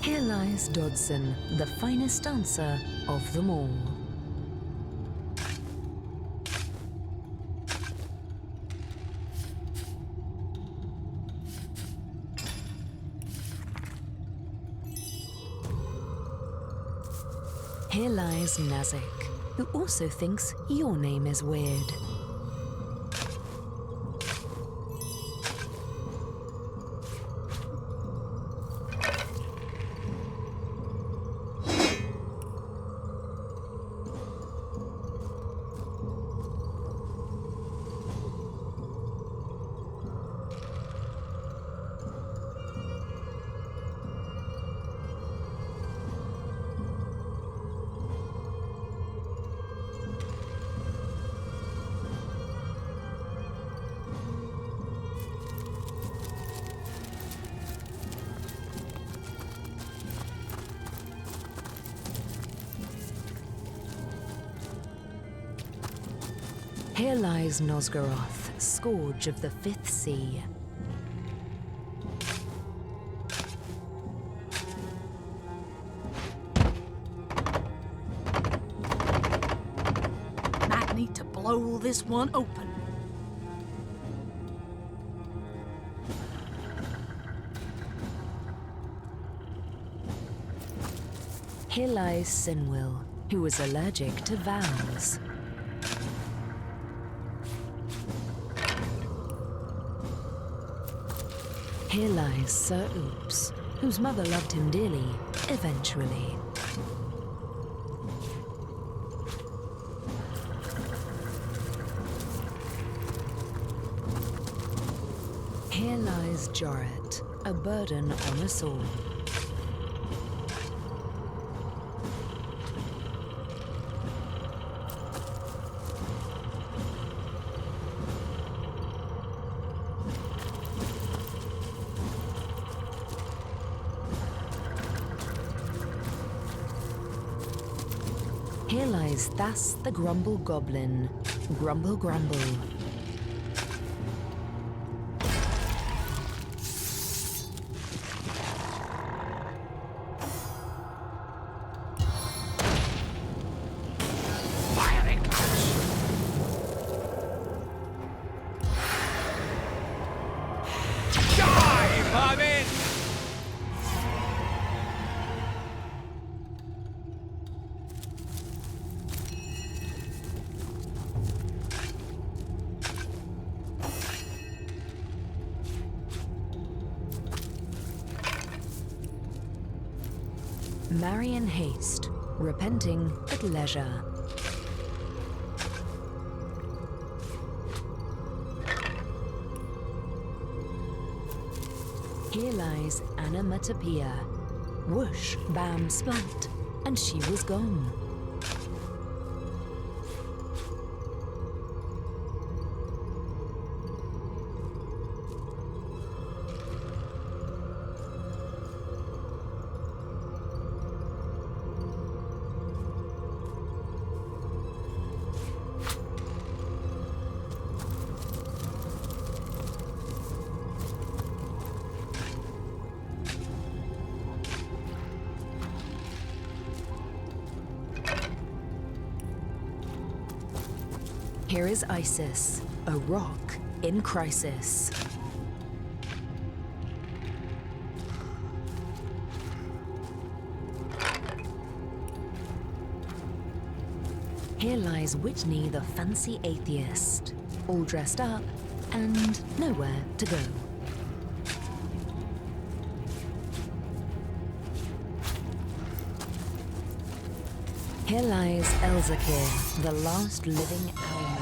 H: Here lies Dodson, the finest dancer of them all. Here lies Nazik, who also thinks your name is weird. Here lies Nosgoroth, scourge of the Fifth Sea.
I: Might need to blow this one open.
H: Here lies Sinwil, who was allergic to vows. Here lies Sir Oops, whose mother loved him dearly, eventually. Here lies Joret, a burden on us all. Here lies Thas the Grumble Goblin. Grumble, grumble.
R: Firing clutch. Dive, I'm in.
H: Marry in haste, repenting at leisure. Here lies Anamatopea. Whoosh, bam, splat, and she was gone. Here is Isis, a rock in crisis. Here lies Whitney the fancy atheist, all dressed up and nowhere to go. Here lies Elzakir, the last living owlman.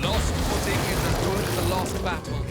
B: Lost footing is as good as a lost battle.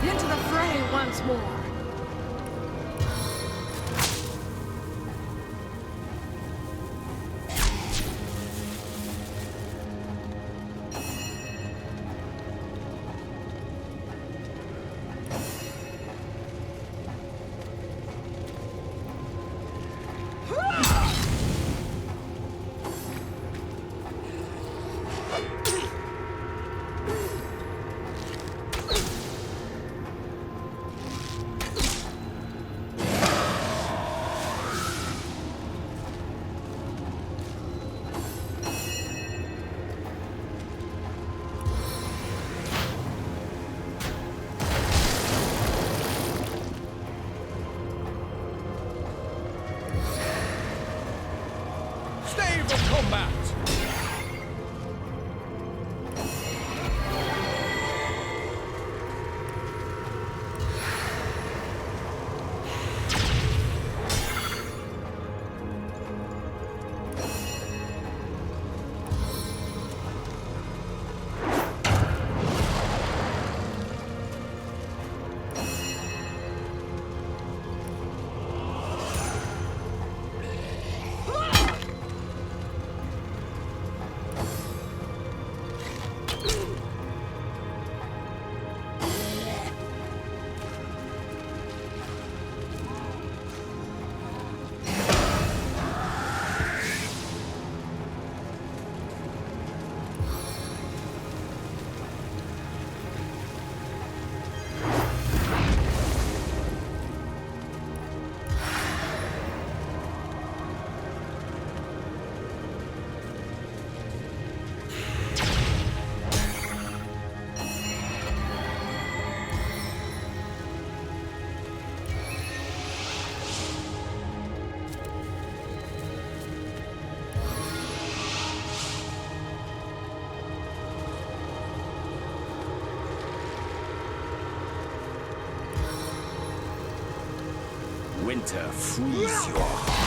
I: Into the fray once more.
R: Stave of combat!
A: Winter, freeze your heart.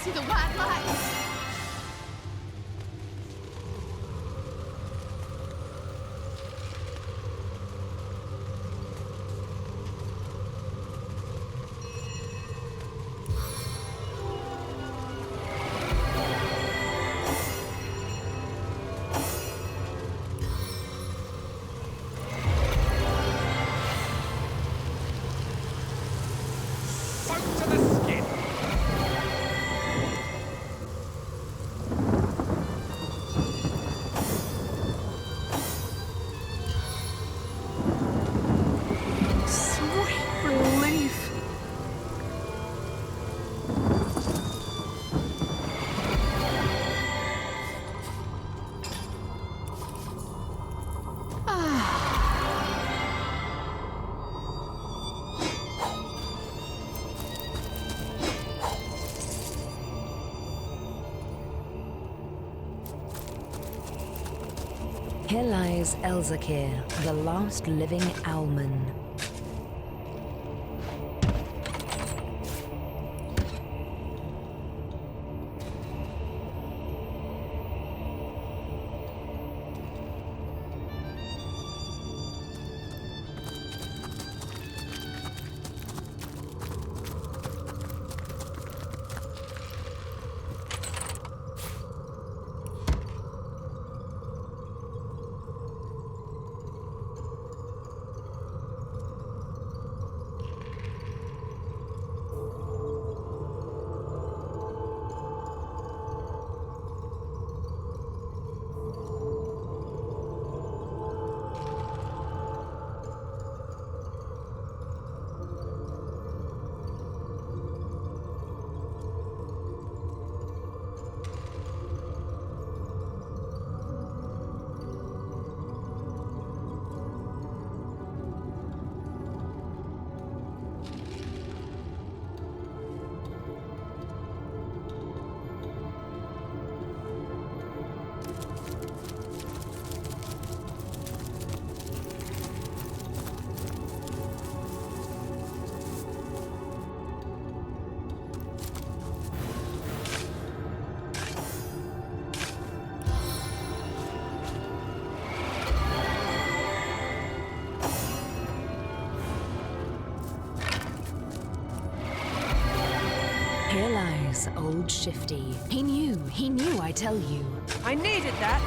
I: See the white light.
R: Soaked to the skin!
I: Sweet relief.
H: Here lies Elzakir, the last living Owlman. Here lies old Shifty. He knew, I tell you.
F: I needed that.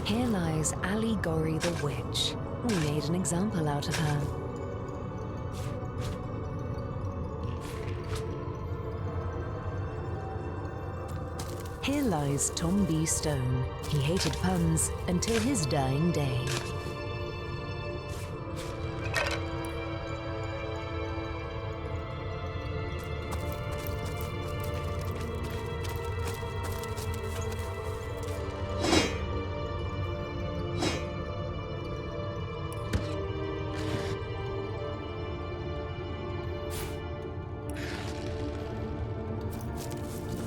H: Here lies Aligori the Witch. We made an example out of her. Here lies Tom B. Stone. He hated puns until his dying day.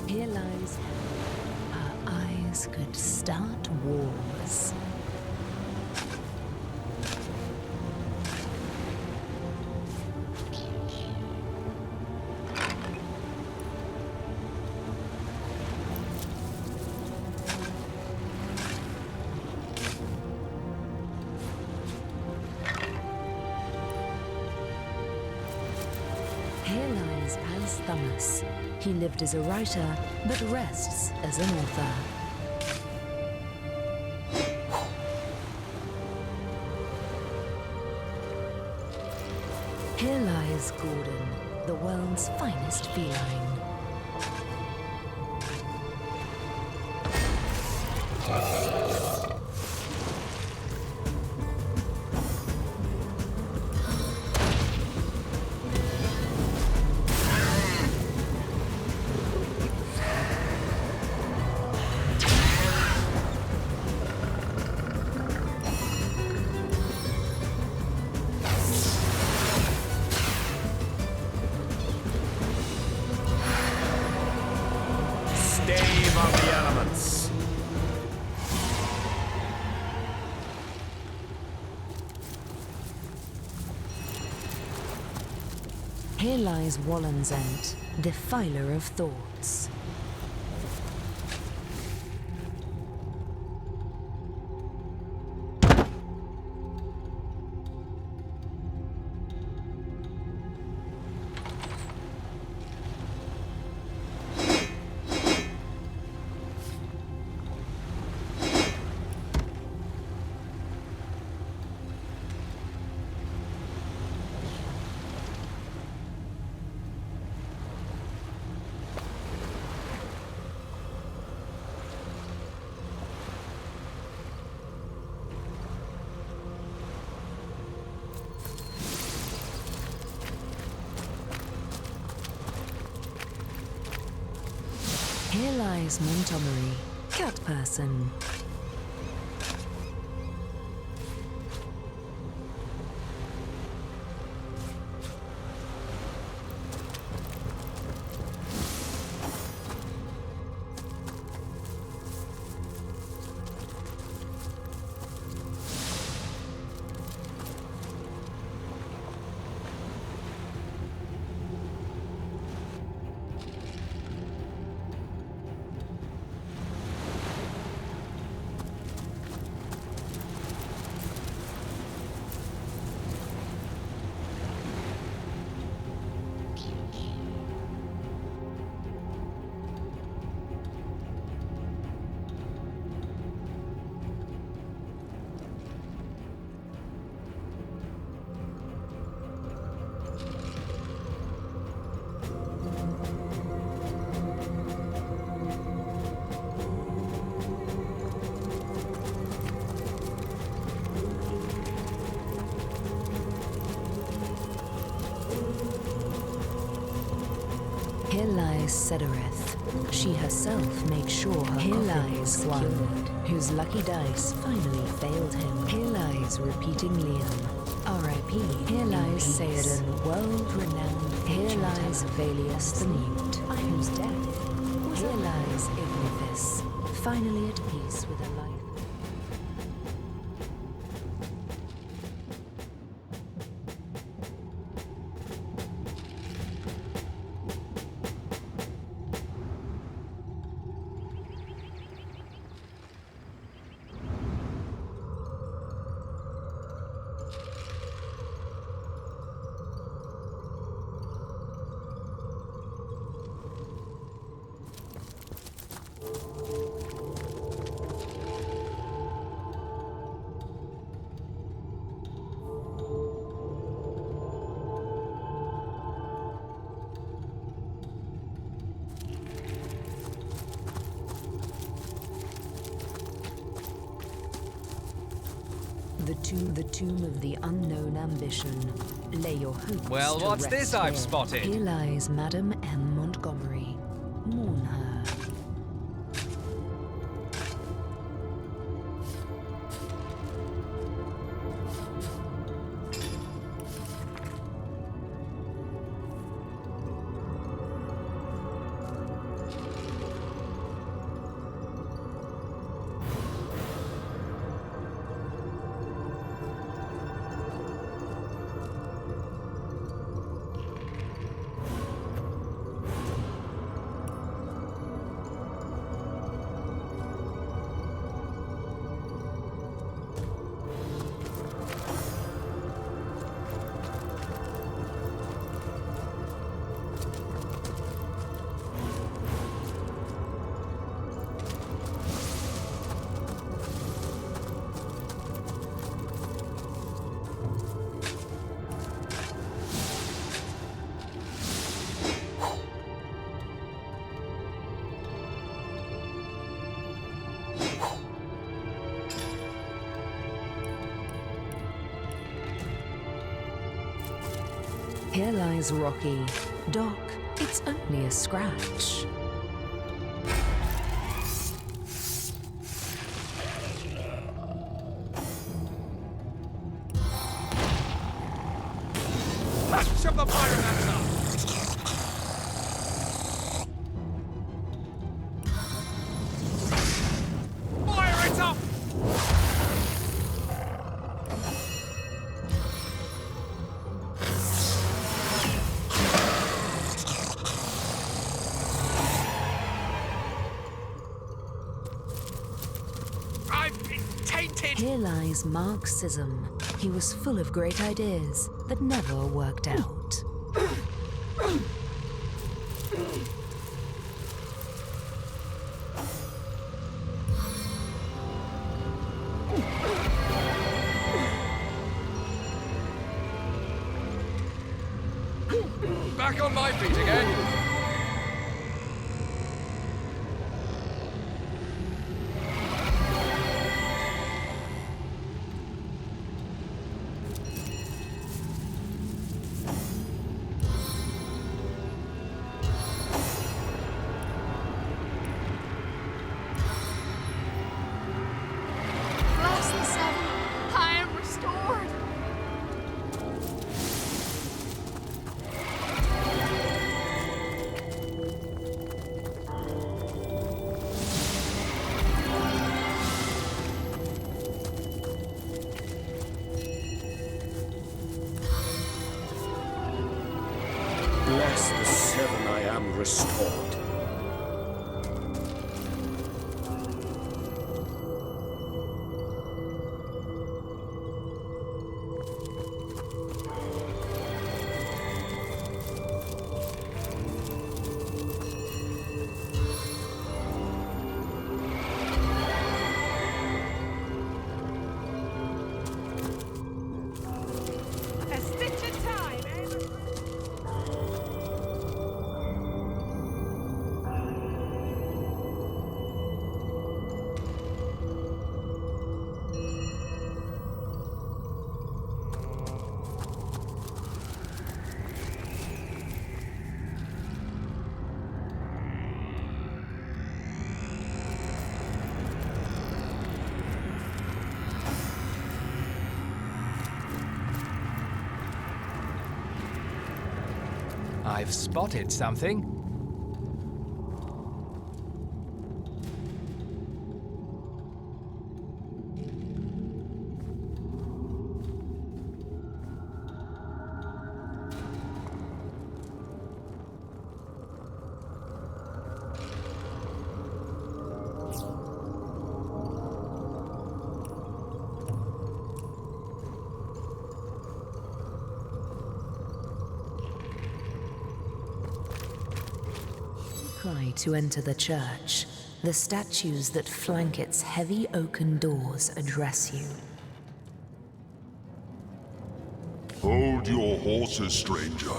H: Here lies her eyes could start wars. Here lies As Thomas. He lived as a writer, but rests as an author. Here lies Gordon, the world's finest feline.
A: Stave of the elements.
H: Here lies Wallenzent, defiler of thoughts. Here lies Montgomery, cat person. Here lies Cedoreth. She herself made sure her Here lies one whose lucky dice finally failed him. Here lies repeating Liam. R.I.P. Here lies Saoden, world-renowned. Here lies Valius the Mute, whose death. Here lies Igniphis, finally at peace with her life. to the tomb of the unknown ambition. Lay your hopes
B: Well,
H: to
B: what's
H: rest
B: this I've
H: here.
B: spotted?
H: Here lies Madame M. Montgomery. Mourn her. Here lies Rocky. Doc, it's only a scratch.
R: Shove the fire in that top! Fire it up! I've been tainted!
H: Here lies Marxism. He was full of great ideas that never worked out.
R: Back on my feet again!
I: Bless the seven. I am restored.
A: Bless the seven, I am restored.
C: A stitch at time, eh?
B: I've spotted something.
H: Try to enter the church. The statues that flank its heavy oaken doors address you.
S: Hold your horses, stranger.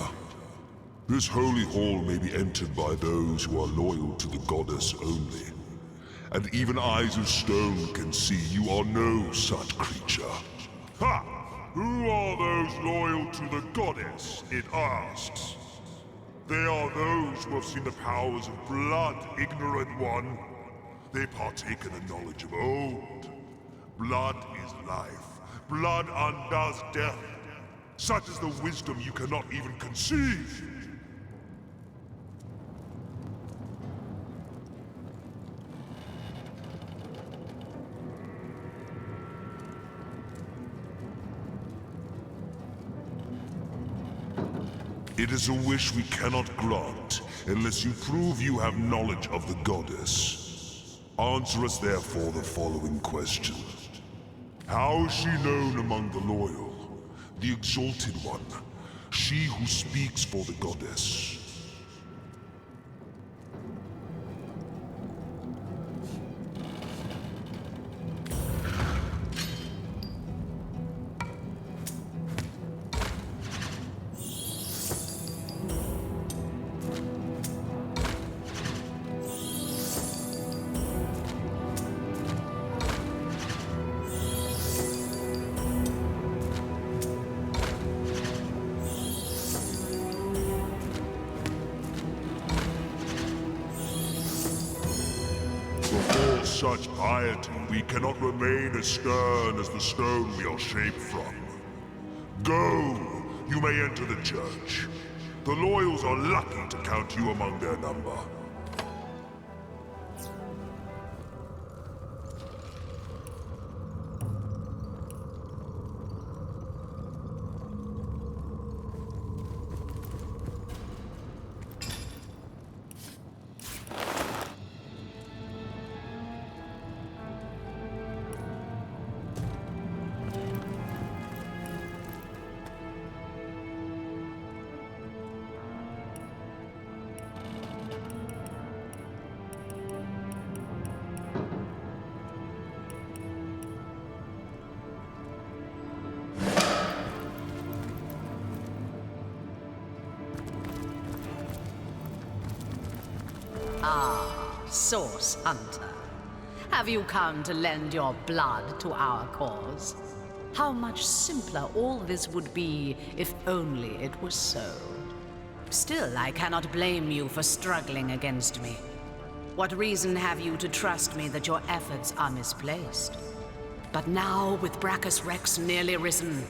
S: This holy hall may be entered by those who are loyal to the goddess only. And even eyes of stone can see you are no such creature.
G: most loyal to the goddess, it asks. They are those who have seen the powers of blood, ignorant one. They partake in the knowledge of old. Blood is life. Blood undoes death. Such is the wisdom you cannot even conceive. It is a wish we cannot grant, unless you prove you have knowledge of the goddess. Answer us therefore the following question. How is she known among the loyal, the exalted one, she who speaks for the goddess? Before such piety, we cannot remain as stern as the stone we are shaped from. Go! You may enter the church. The loyals are lucky to count you among their number.
I: Ah, Source Hunter. Have you come to lend your blood to our cause? How much simpler all this would be if only it was so. Still, I cannot blame you for struggling against me. What reason have you to trust me that your efforts are misplaced? But now, with Brachus Rex nearly risen,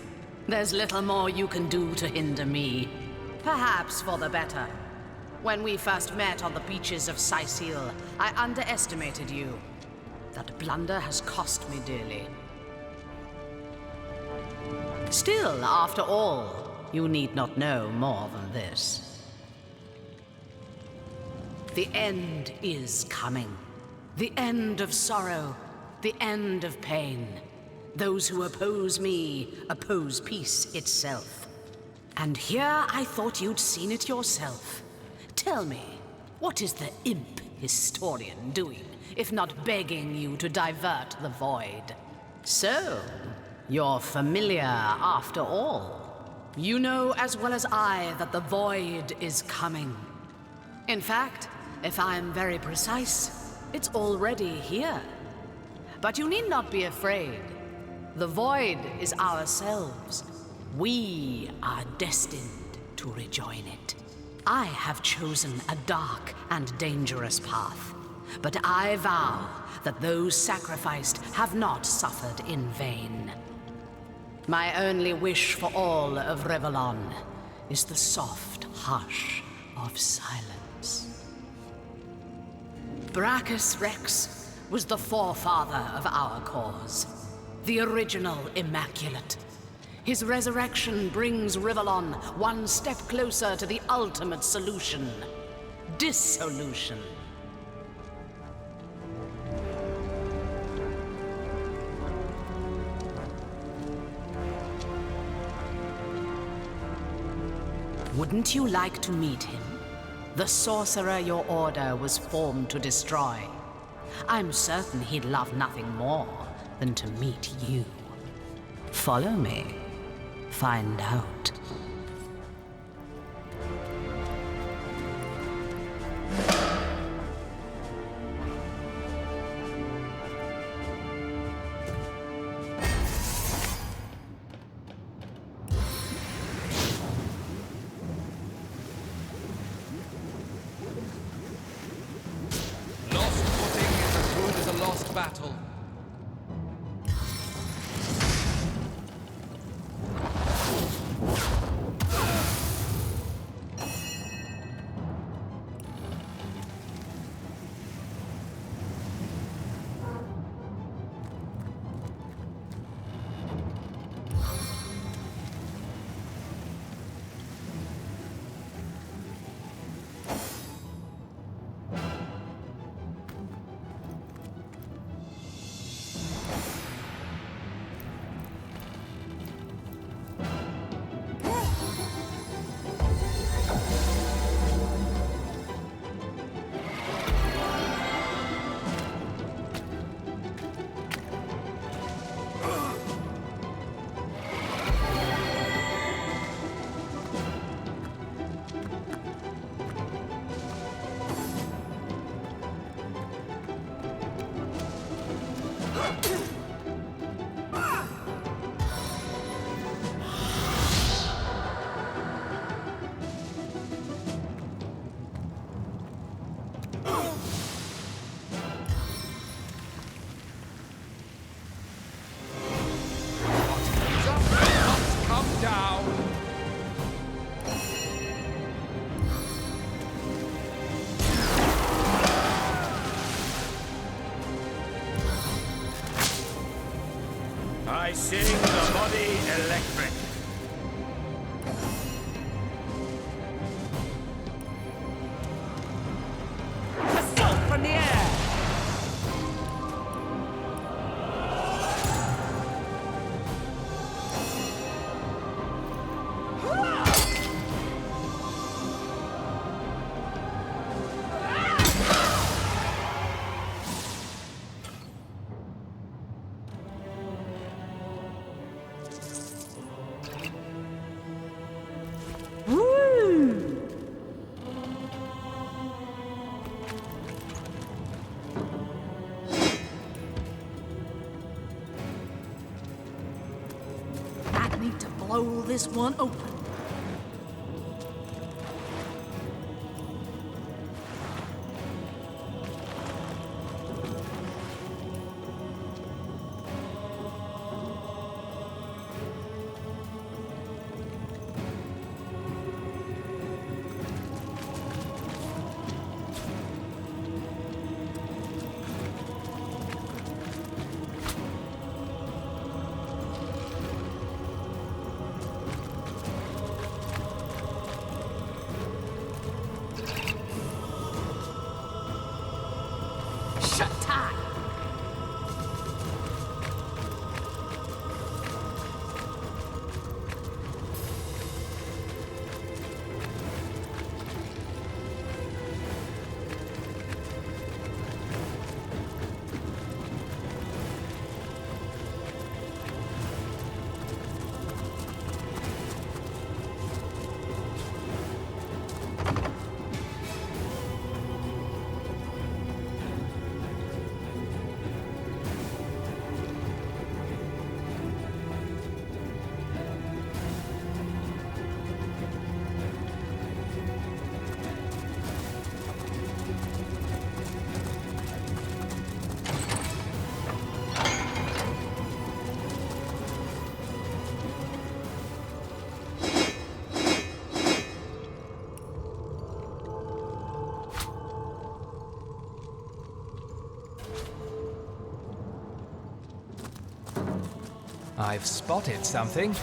I: there's little more you can do to hinder me. Perhaps for the better. When we first met on the beaches of Sicile, I underestimated you. That blunder has cost me dearly. Still, after all, you need not know more than this. The end is coming. The end of sorrow. The end of pain. Those who oppose me oppose peace itself. And here I thought you'd seen it yourself. Tell me, what is the imp historian doing, if not begging you to divert the void? So, you're familiar after all. You know as well as I that the void is coming. In fact, if I'm very precise, it's already here. But you need not be afraid. The void is ourselves. We are destined to rejoin it. I have chosen a dark and dangerous path, but I vow that those sacrificed have not suffered in vain. My only wish for all of Rivellon is the soft hush of silence. Brachus Rex was the forefather of our cause, the original Immaculate. His resurrection brings Rivellon one step closer to the ultimate solution: dissolution. Wouldn't you like to meet him? The sorcerer your order was formed to destroy. I'm certain he'd love nothing more than to meet you. Follow me. Find out.
R: Sing the body electric.
C: Assault from the air!
F: I need to blow this one open.
C: Shut tight!
B: I've spotted something.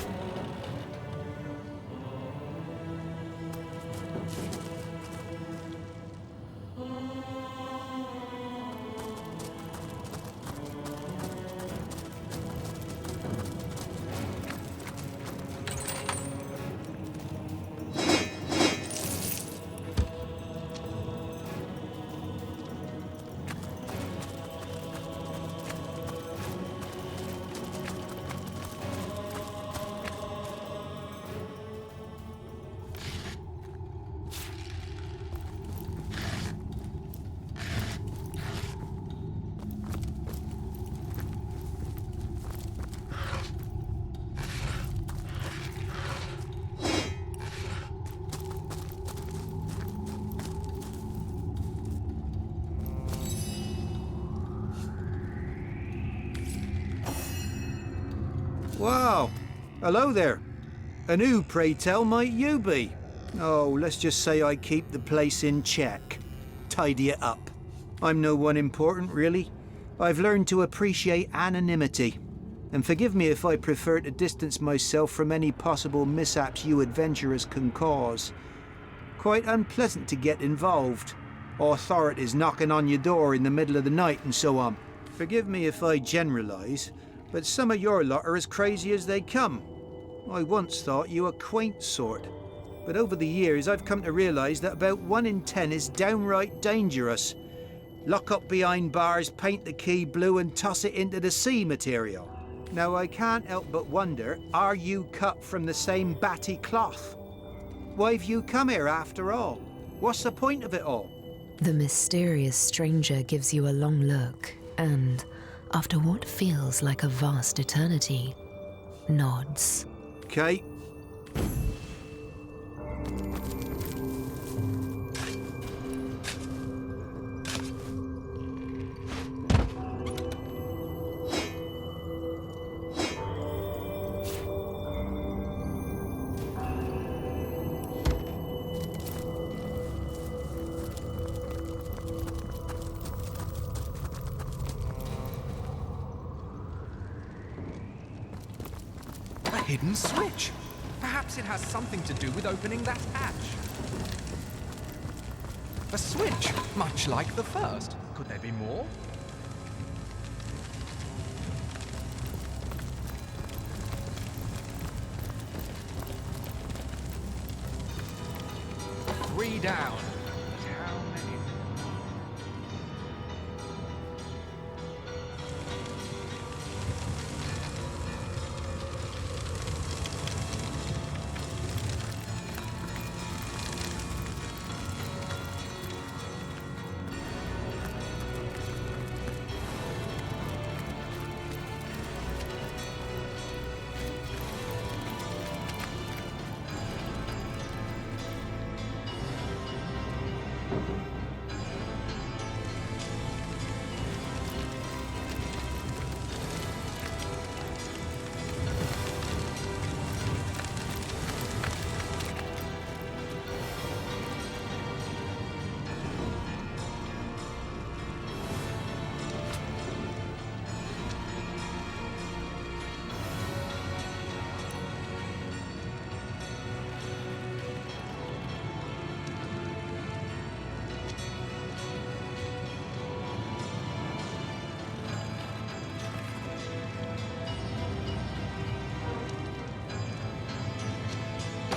J: Wow. Hello there. And who, pray tell, might you be? Oh, let's just say I keep the place in check. Tidy it up. I'm no one important, really. I've learned to appreciate anonymity. And forgive me if I prefer to distance myself from any possible mishaps you adventurers can cause. Quite unpleasant to get involved. Authorities knocking on your door in the middle of the night and so on. Forgive me if I generalise, but some of your lot are as crazy as they come. I once thought you a quaint sort, but over the years I've come to realise that about 1 in 10 is downright dangerous. Lock up behind bars, paint the key blue and toss it into the sea material. Now I can't help but wonder, are you cut from the same batty cloth? Why've you come here after all? What's the point of it all?
H: The mysterious stranger gives you a long look and, after what feels like a vast eternity, nods.
J: Okay.
B: hidden switch. Perhaps it has something to do with opening that hatch. A switch, much like the first. Could there be more? Three down. But how many?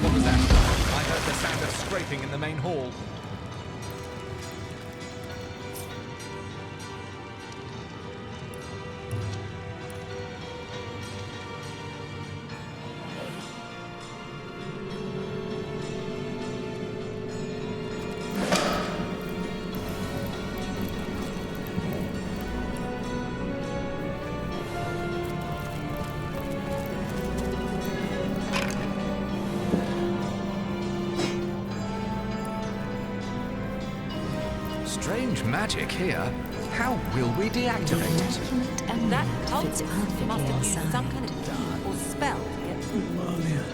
B: What was that? I heard the sound of scraping in the main hall. Strange magic here. How will we deactivate it?
F: And that pulse must have used some kind of dart or spell to get through.
N: Malia.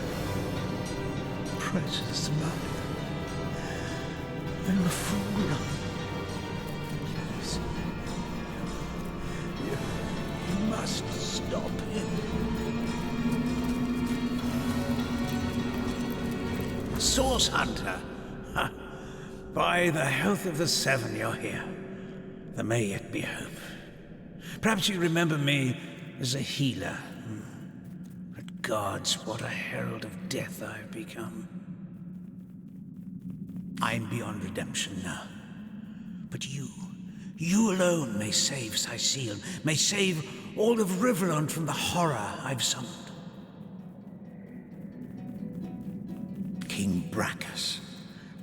N: Precious Malia. I'm a fool. Please. You must stop him. Source Hunter. Ha. By the health of the Seven, you're here. There may yet be hope. Perhaps you remember me as a healer. But gods, what a herald of death I've become. I'm beyond redemption now. But you alone may save Sicil, may save all of Rivellon from the horror I've summoned. King Brachus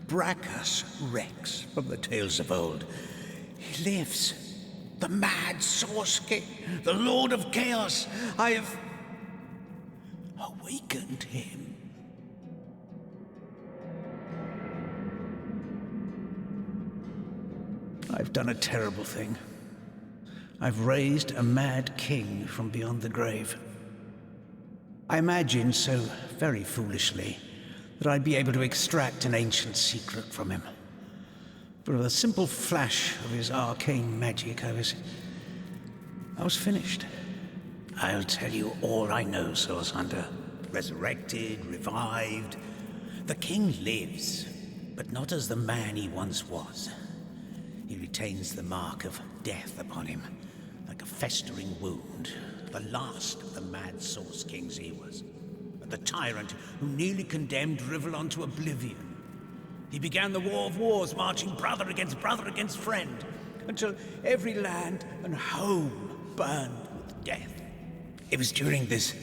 N: Rex from the tales of old. He lives. The mad Source King, the Lord of Chaos. I have awakened him. I've done a terrible thing. I've raised a mad king from beyond the grave. I imagined so very foolishly that I'd be able to extract an ancient secret from him. But with a simple flash of his arcane magic, I was finished. I'll tell you all I know, Source Hunter. Resurrected, revived. The king lives, but not as the man he once was. He retains the mark of death upon him, like a festering wound. The last of the mad Source Kings he was. The tyrant who nearly condemned Rivellon to oblivion. He began the War of Wars, marching brother against friend, until every land and home burned with death. It was during this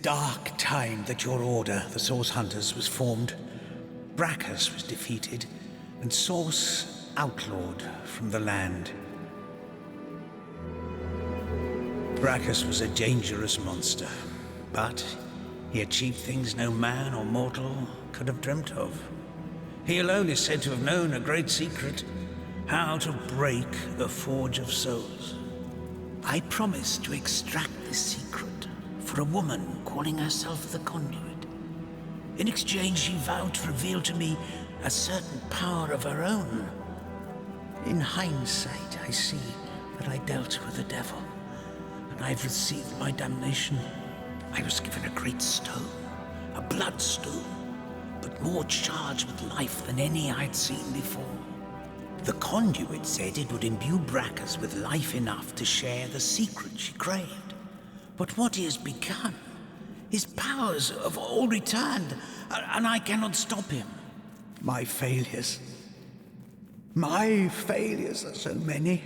N: dark time that your order, the Source Hunters, was formed. Brachus was defeated, and Source outlawed from the land. Brachus was a dangerous monster, but he achieved things no man or mortal could have dreamt of. He alone is said to have known a great secret, how to break the Forge of Souls. I promised to extract this secret for a woman calling herself the Conduit. In exchange, she vowed to reveal to me a certain power of her own. In hindsight, I see that I dealt with the devil, and I've received my damnation. I was given a great stone, a bloodstone, but more charged with life than any I'd seen before. The conduit said it would imbue Bracchus with life enough to share the secret she craved. But what he has begun, his powers have all returned, and I cannot stop him. My failures are so many.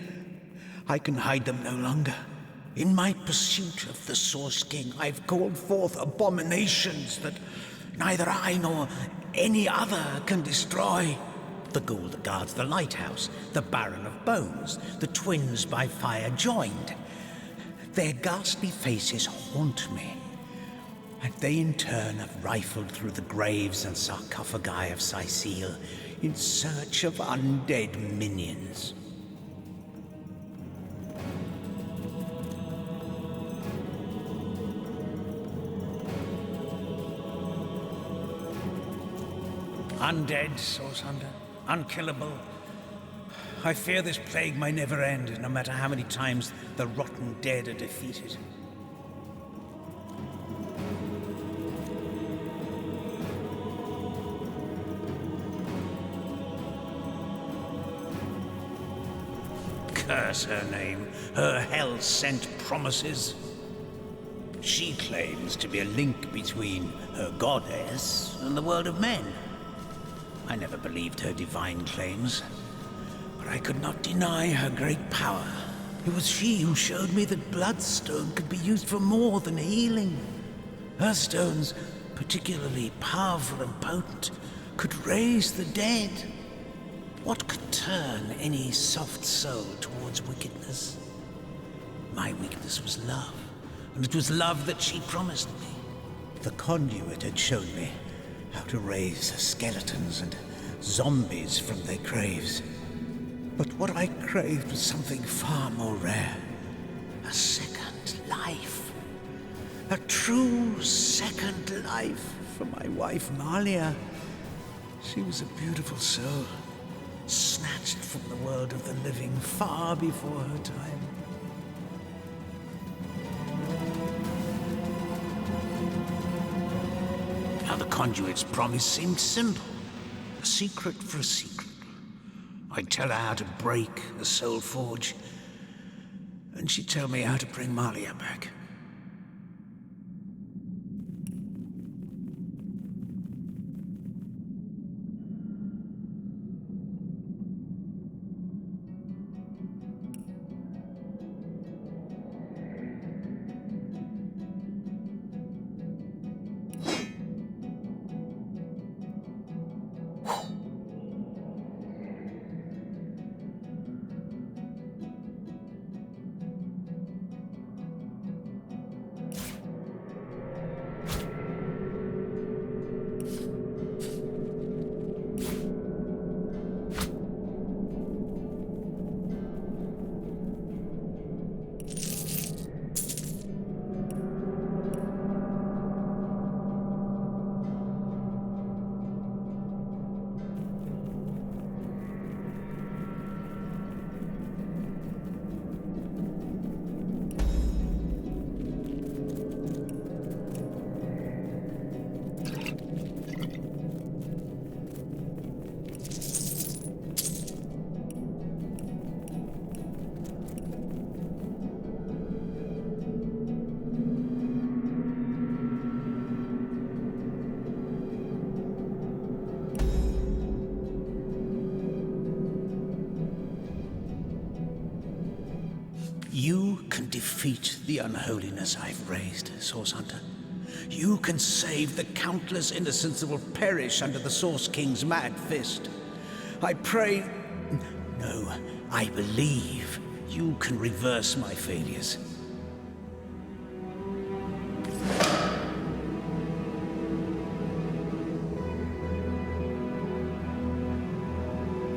N: I can hide them no longer. In my pursuit of the Source King, I've called forth abominations that neither I nor any other can destroy. The ghoul that guards the lighthouse, the Baron of Bones, the twins by fire joined. Their ghastly faces haunt me, and they in turn have rifled through the graves and sarcophagi of Sicile in search of undead minions. Undead, Source Hunter. Unkillable. I fear this plague may never end, no matter how many times the rotten dead are defeated. Curse her name, her hell-sent promises. She claims to be a link between her goddess and the world of men. I never believed her divine claims, but I could not deny her great power. It was she who showed me that Bloodstone could be used for more than healing. Her stones, particularly powerful and potent, could raise the dead. What could turn any soft soul towards wickedness? My weakness was love, and it was love that she promised me. The conduit had shown me how to raise skeletons and zombies from their graves. But what I craved was something far more rare. A second life. A true second life for my wife, Malia. She was a beautiful soul, snatched from the world of the living far before her time. Now the conduit's promise seemed simple. A secret for a secret. I'd tell her how to break a soul forge, and she'd tell me how to bring Malia back. You can defeat the unholiness I've raised, Source Hunter. You can save the countless innocents that will perish under the Source King's mad fist. I pray... No, I believe you can reverse my failures.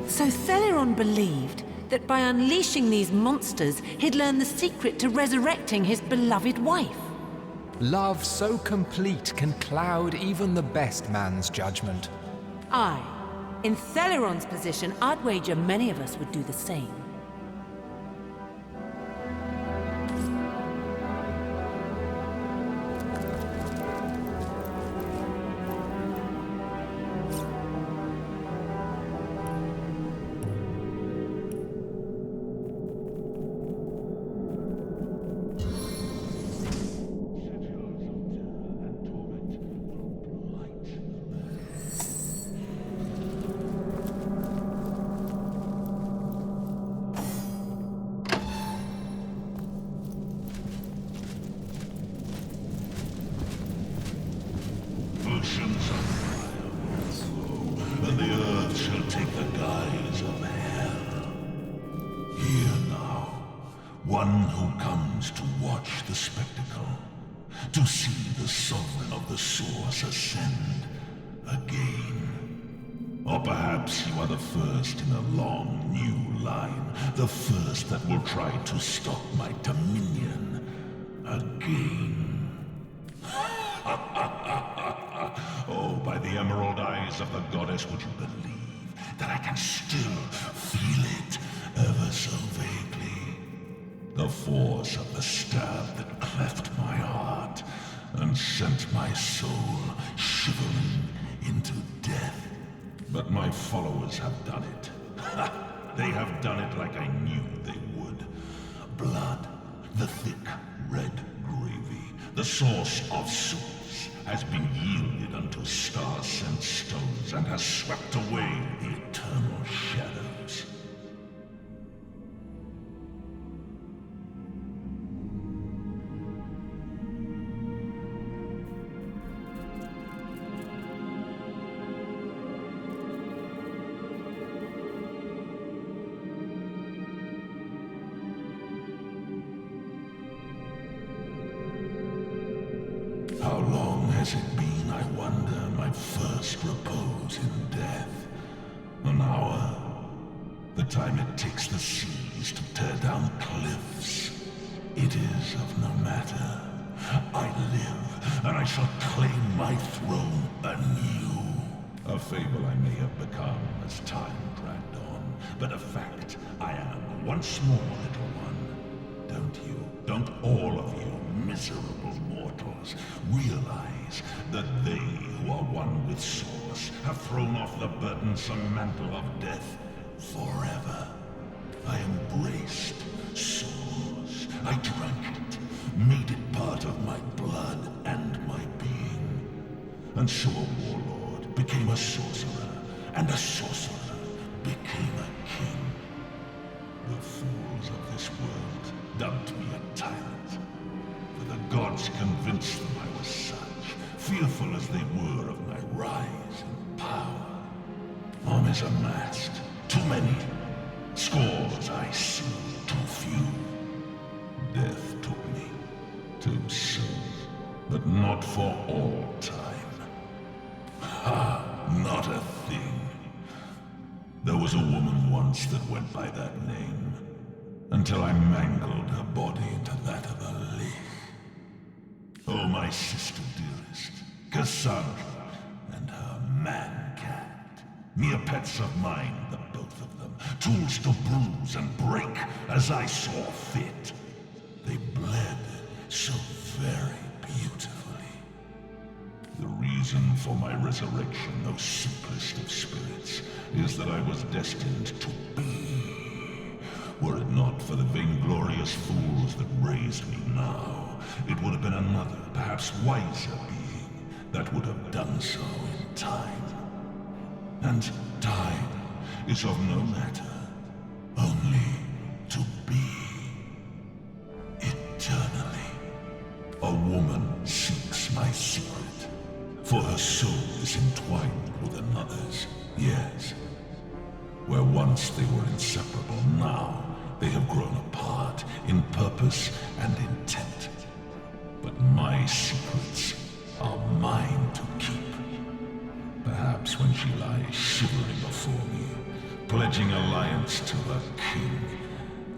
F: So Theleron believed that by unleashing these monsters, he'd learn the secret to resurrecting his beloved wife.
B: Love so complete can cloud even the best man's judgment.
F: Aye. In Theleron's position, I'd wager many of us would do the same.
D: one who comes to watch the spectacle, to see the sovereign of the source ascend again. Or perhaps you are the first in a long new line, the first that will try to stop my dominion again. Oh, by the emerald eyes of the goddess, would you believe that I can still feel it ever so vaguely? The force of the stab that cleft my heart and sent my soul shivering into death. But my followers have done it. They have done it like I knew they would. Blood, the thick red gravy, the source of souls, has been yielded unto star-sent stones and has swept away the eternal shadows. How long has it been, I wonder, my first repose in death? An hour? The time it takes the seas to tear down cliffs. It is of no matter. I live, and I shall claim my throne anew. A fable I may have become as time dragged on, but a fact I am once more, little one. Don't you, don't all of you miserable mortals realize that they who are one with Source have thrown off the burdensome mantle of death forever? I embraced Source. I drank it, made it part of my blood and my being. And so a warlord became a sorcerer, and a sorcerer became a king. The fools of this world dubbed me a tyrant, for the gods convinced them I was such, fearful as they were of my rise in power. Armies amassed, too many. Scores I see, too few. Death took me, too soon, but not for all time. Ha! Not a thing. There was a woman once that went by that name, until I mangled her body into that of a lich. Oh, my sister dearest, Cassandra, and her man-cat. Mere pets of mine, the both of them, tools to bruise and break as I saw fit. They bled so very beautifully. The reason for my resurrection, O simplest of spirits, is that I was destined to be. Were it not for the vainglorious fools that raised me now, it would have been another, perhaps wiser being that would have done so in time. And time is of no matter, only to be. Eternally. A woman seeks my secret, for her soul is entwined with another's, yes. Where once they were inseparable, now they have grown apart in purpose and intent. But my secrets are mine to keep. Perhaps when she lies shivering before me, pledging alliance to her king,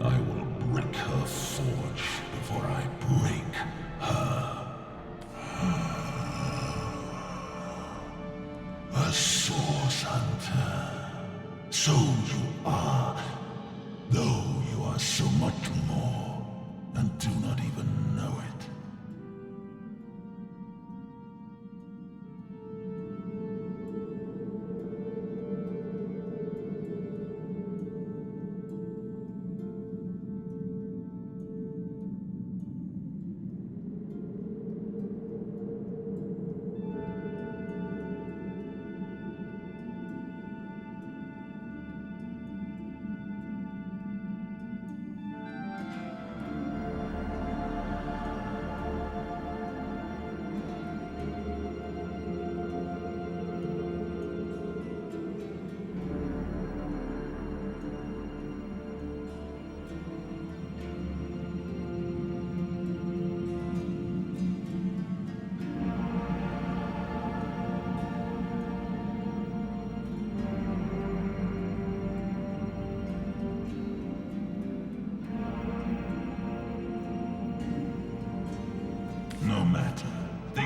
D: I will break her forge before I break her. A source hunter. So you are, though you are so much more, and do not even know it.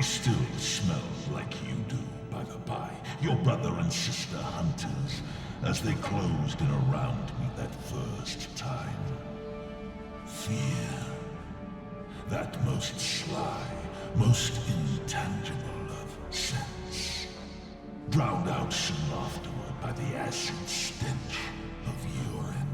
D: still smell like you do, by the by. Your brother and sister hunters, as they closed in around me that first time. Fear. That most sly, most intangible of sense. Drowned out soon afterward by the acid stench of urine.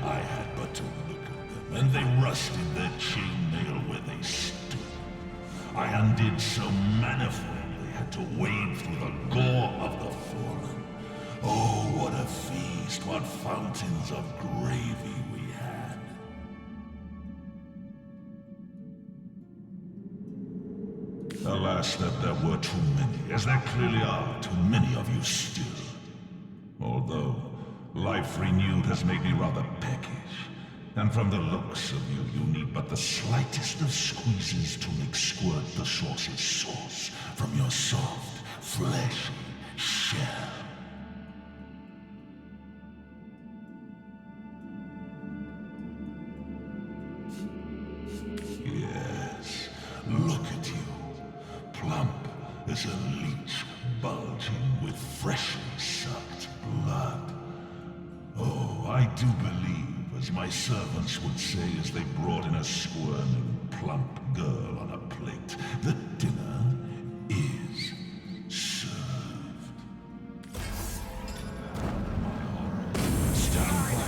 D: I had but to look at them, and they rusted their chainmail where they stood. I undid so manifold they had to wade through the gore of the fallen. Oh, what a feast, what fountains of gravy we had. Alas, that there were too many, as there clearly are too many of you still. Although, life renewed has made me rather peckish. And from the looks of you, you need but the slightest of squeezes to make squirt the sauce's sauce from your soft, fleshy shell. Yes, look at you. Plump as a leech, bulging with freshly sucked blood. Oh, I do believe, as my servants would say as they brought in a squirming, plump girl on a plate, that dinner is served. Stand by.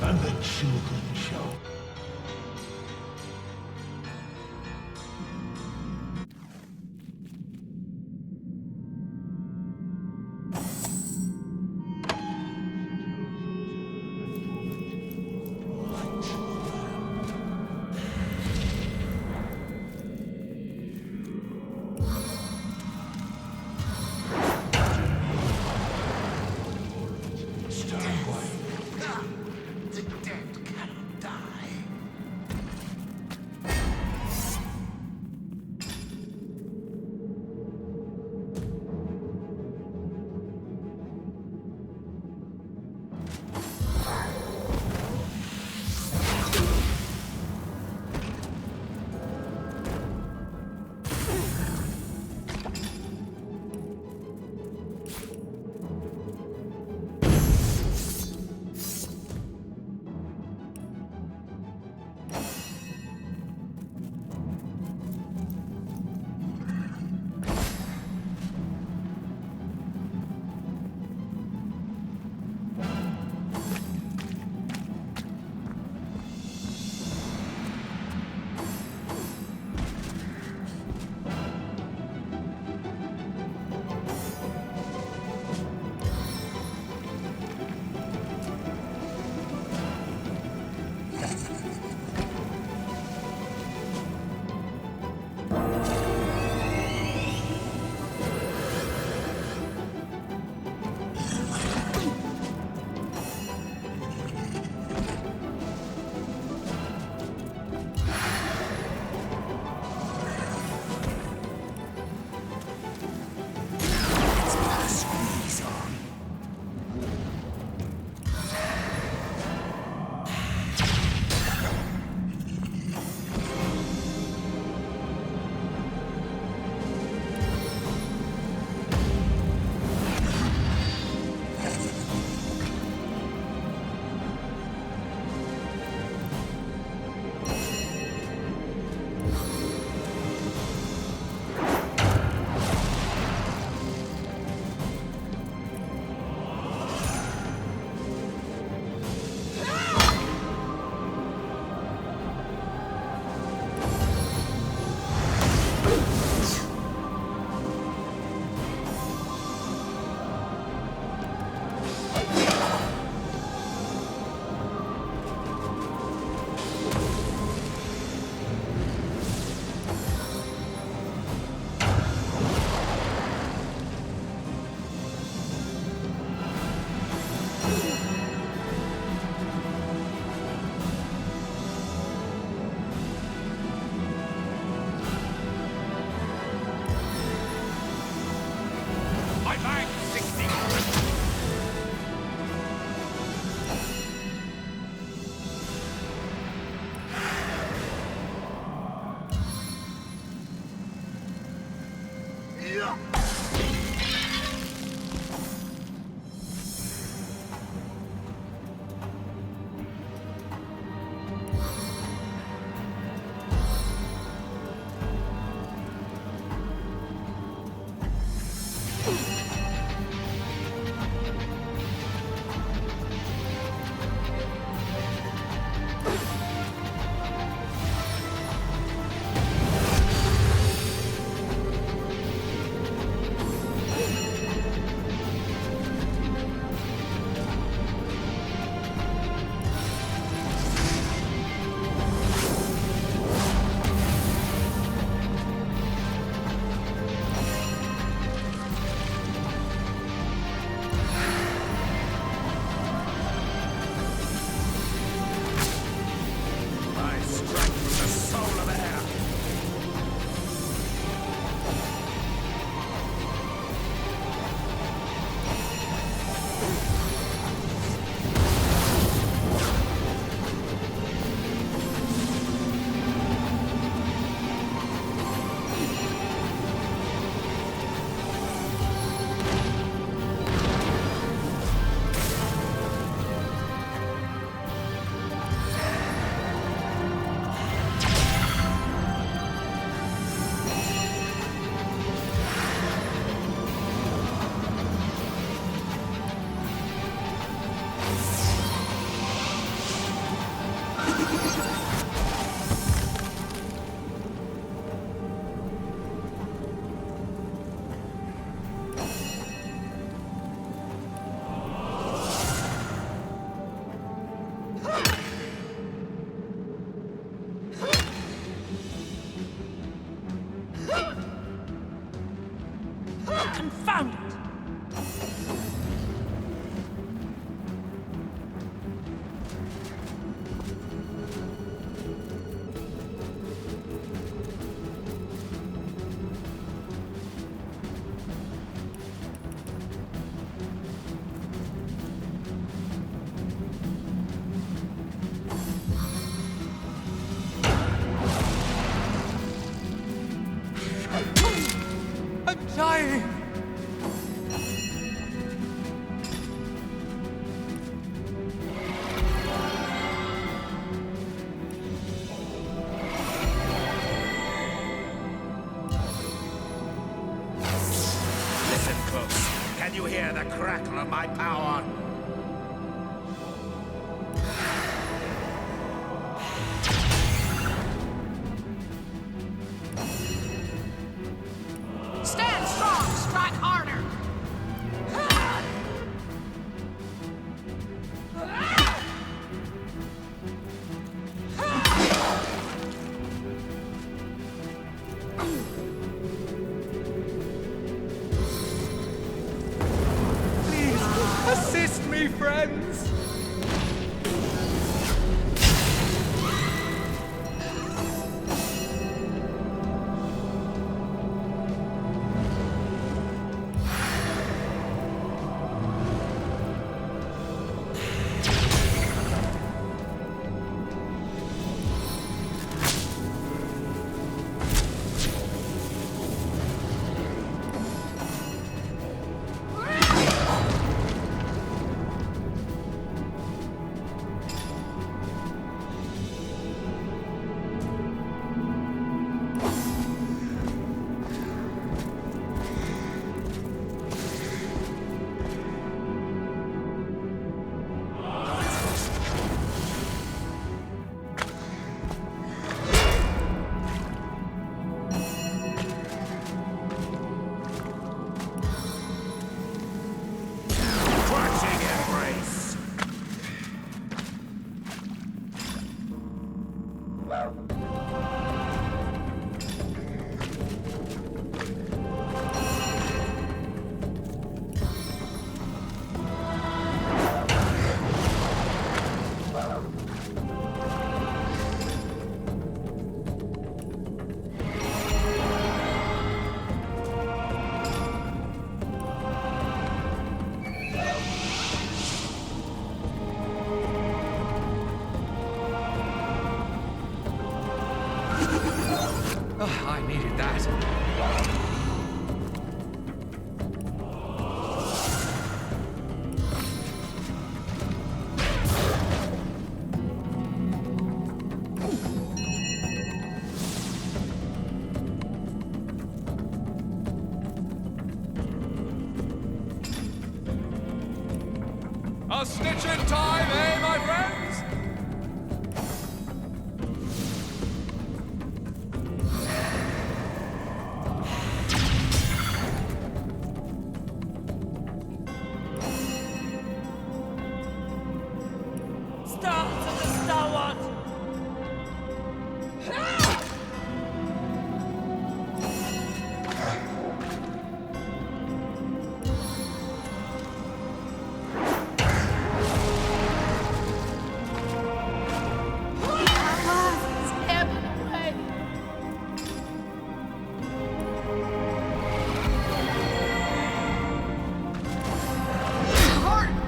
D: And the children shall.
S: The dead cannot
R: my back, 60.
F: Confound it!
B: I'm dying!
A: Listen close. Can you hear the crackle of my power?
R: Stand strong, strike harder.
B: Please, assist me, friends! Just stitch in time, eh, my friends?
C: Start to the starward!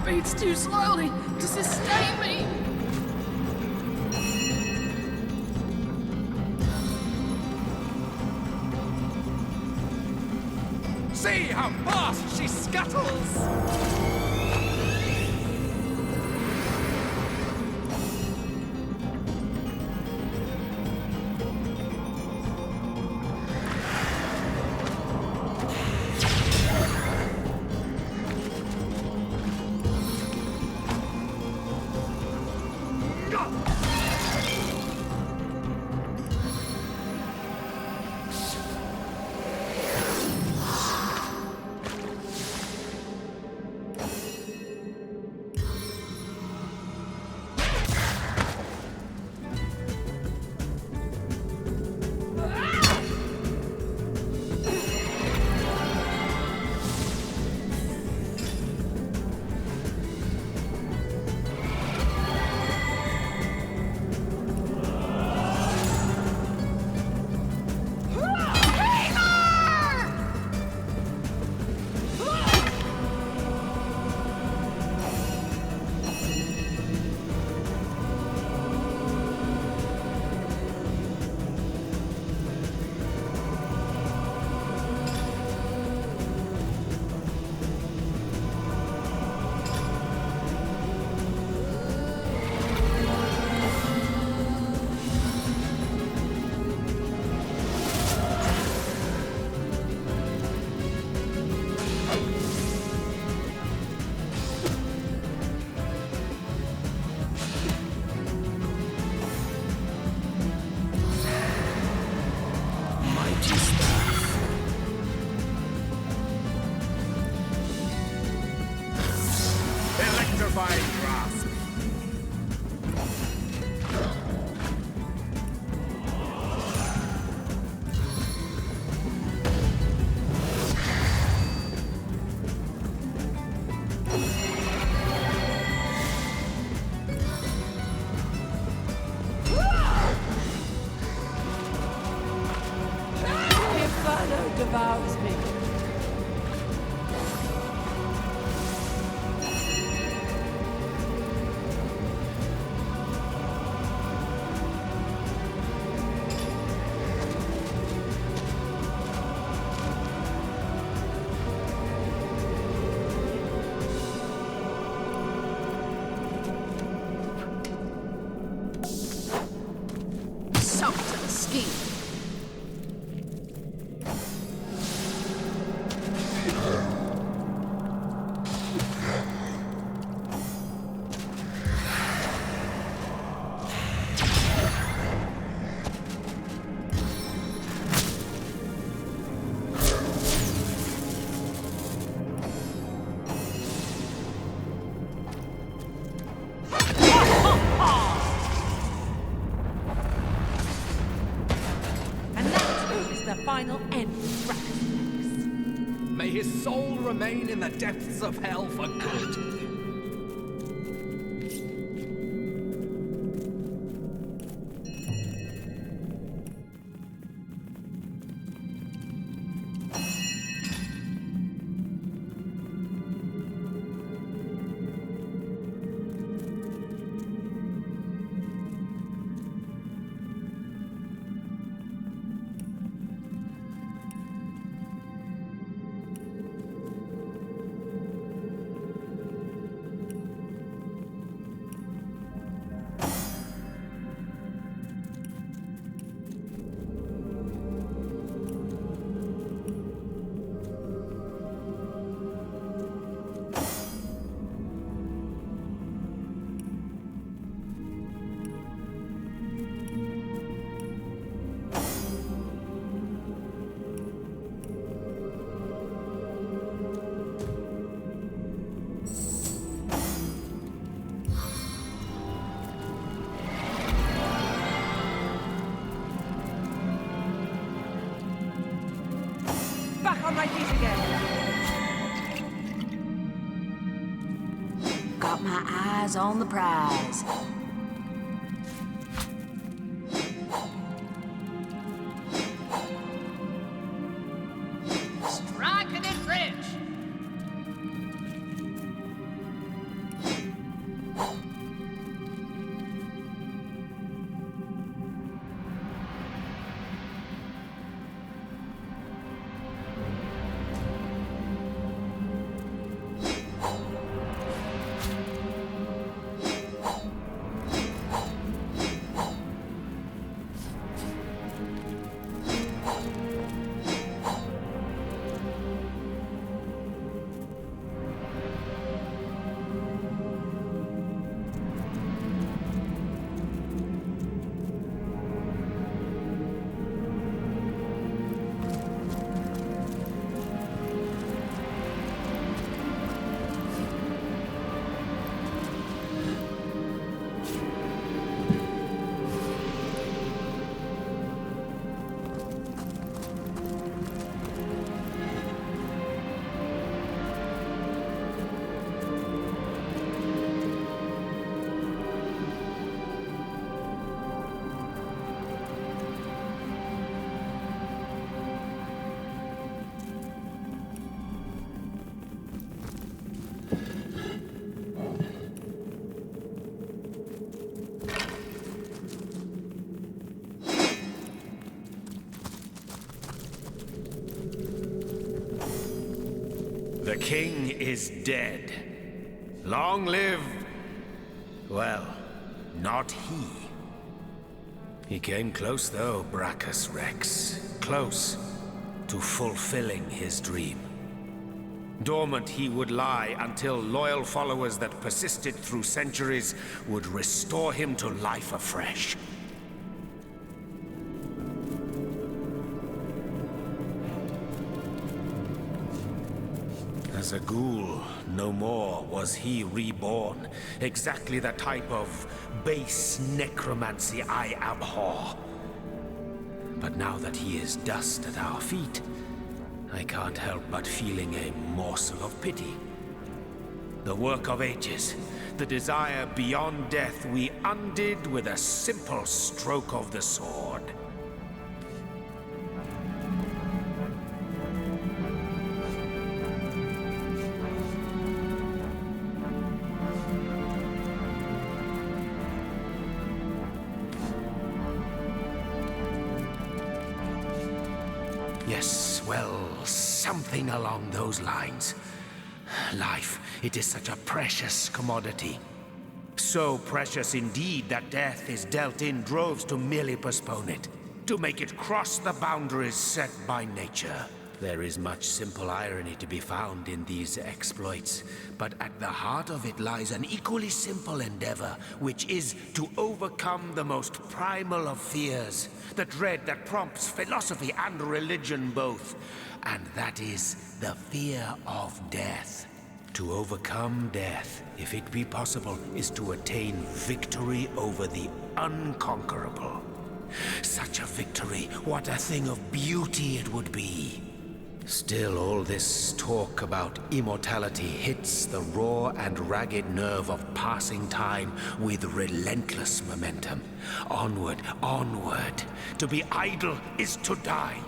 M: Beats too slowly to sustain me.
B: See how fast she scuttles!
A: Electrifying grasp.
C: Inferno devours me.
M: Sunk to the skin.
F: And that is the final end of Drax.
B: May his soul remain in the depths of hell for good.
Q: Got my eyes on the prize.
R: Striking it rich!
A: The king is dead. Long live... well, not he. He came close though, Brachus Rex. Close to fulfilling his dream. Dormant he would lie until loyal followers that persisted through centuries would restore him to life afresh. As a ghoul, no more was he reborn. Exactly the type of base necromancy I abhor. But now that he is dust at our feet, I can't help but feeling a morsel of pity. The work of ages, the desire beyond death, we undid with a simple stroke of the sword. Yes, well, something along those lines. Life, it is such a precious commodity. So precious indeed that death is dealt in droves to merely postpone it, to make it cross the boundaries set by nature. There is much simple irony to be found in these exploits, but at the heart of it lies an equally simple endeavor, which is to overcome the most primal of fears, the dread that prompts philosophy and religion both, and that is the fear of death. To overcome death, if it be possible, is to attain victory over the unconquerable. Such a victory, what a thing of beauty it would be. Still, all this talk about immortality hits the raw and ragged nerve of passing time with relentless momentum. Onward, onward. To be idle is to die.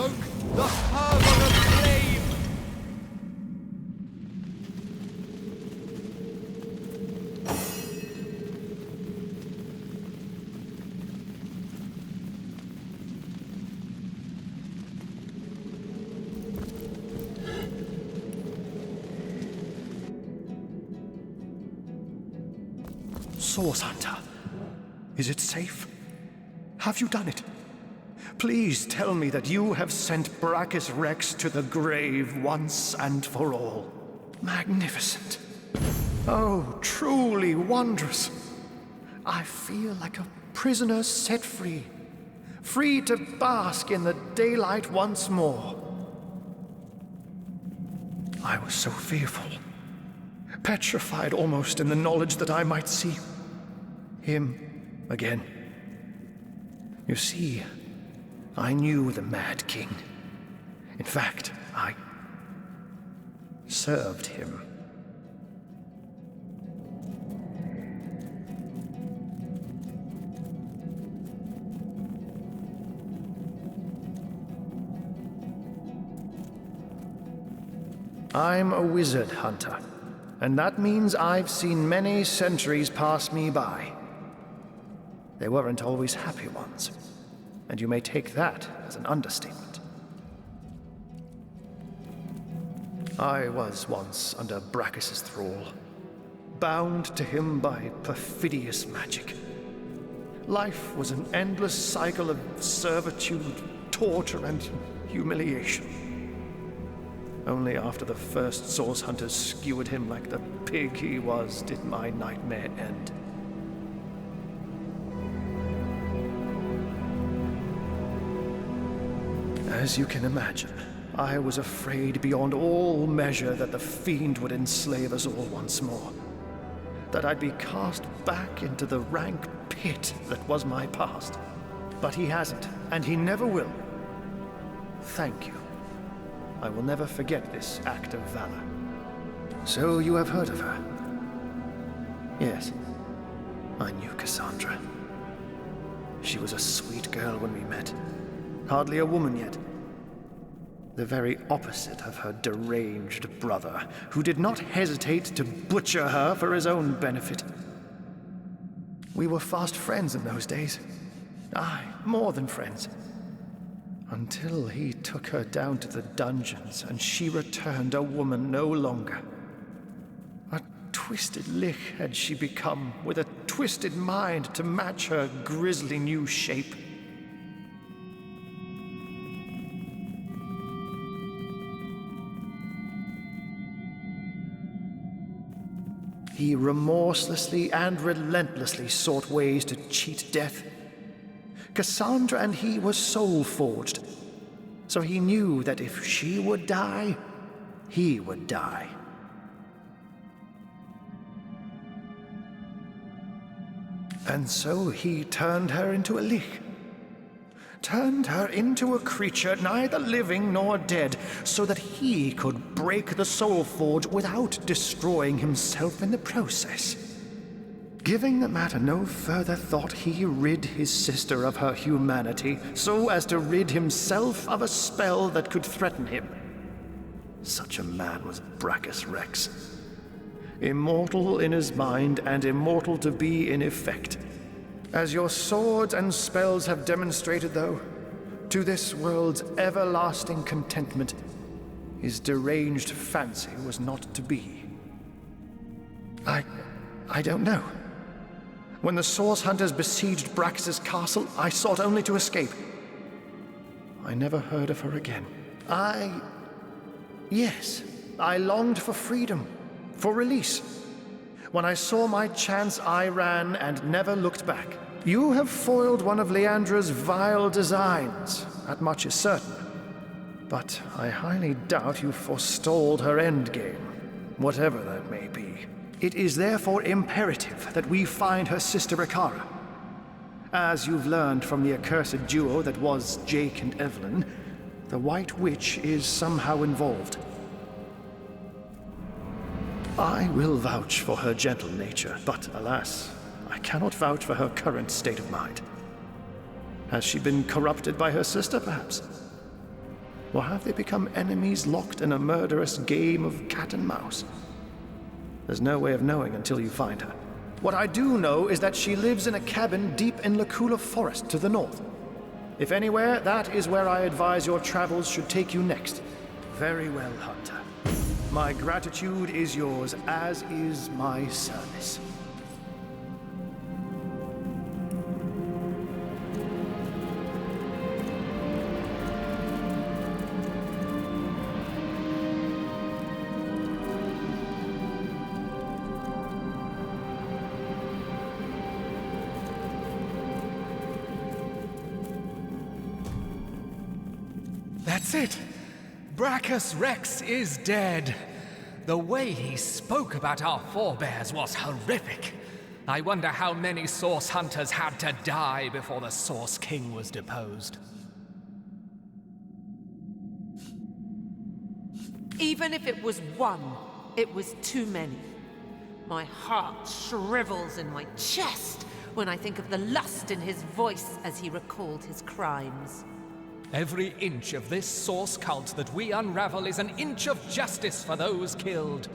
U: invoke the fervor of flame!
S: Source Hunter, is it safe? Have you done it? Please tell me that you have sent Brachus Rex to the grave once and for all. Magnificent. Oh, truly wondrous. I feel like a prisoner set free, free to bask in the daylight once more. I was so fearful, petrified almost in the knowledge that I might see him again. You see, I knew the Mad King. In fact, I served him. I'm a wizard hunter, and that means I've seen many centuries pass me by. They weren't always happy ones, and you may take that as an understatement. I was once under Brachus's thrall, bound to him by perfidious magic. Life was an endless cycle of servitude, torture, and humiliation. Only after the first source hunters skewered him like the pig he was did my nightmare end. As you can imagine, I was afraid beyond all measure that the fiend would enslave us all once more. That I'd be cast back into the rank pit that was my past. But he hasn't, and he never will. Thank you. I will never forget this act of valor. So you have heard of her? Yes, I knew Cassandra. She was a sweet girl when we met. Hardly a woman yet. The very opposite of her deranged brother, who did not hesitate to butcher her for his own benefit. We were fast friends in those days. Aye, more than friends. Until he took her down to the dungeons, and she returned a woman no longer. A twisted lich had she become, with a twisted mind to match her grisly new shape. He remorselessly and relentlessly sought ways to cheat death. Cassandra and he were soul-forged, so he knew that if she would die, he would die. And so he turned her into a lich. Turned her into a creature neither living nor dead, so that he could break the soul forge without destroying himself in the process. Giving the matter no further thought, he rid his sister of her humanity, so as to rid himself of a spell that could threaten him. Such a man was Brachus Rex. Immortal in his mind and immortal to be in effect. As your swords and spells have demonstrated, though, to this world's everlasting contentment, his deranged fancy was not to be. I don't know. When the Source Hunters besieged Brachus's castle, I sought only to escape. I never heard of her again. Yes, I longed for freedom, for release. When I saw my chance, I ran and never looked back. You have foiled one of Leandra's vile designs, that much is certain. But I highly doubt you forestalled her endgame, whatever that may be. It is therefore imperative that we find her sister Ikara. As you've learned from the accursed duo that was Jake and Evelyn, the White Witch is somehow involved. I will vouch for her gentle nature, but alas, I cannot vouch for her current state of mind. Has she been corrupted by her sister, perhaps?
T: Or have they become enemies locked in a murderous game of cat and mouse? There's no way of knowing until you find her. What I do know is that she lives in a cabin deep in Lacula Forest to the north. If anywhere, that is where I advise your travels should take you next. Very well, Hunter. My gratitude is yours, as is my service.
B: That's it! Brachus Rex is dead. The way he spoke about our forebears was horrific. I wonder how many Source Hunters had to die before the Source King was deposed.
F: Even if it was one, it was too many. My heart shrivels in my chest when I think of the lust in his voice as he recalled his crimes.
B: Every inch of this Source cult that we unravel is an inch of justice for those killed.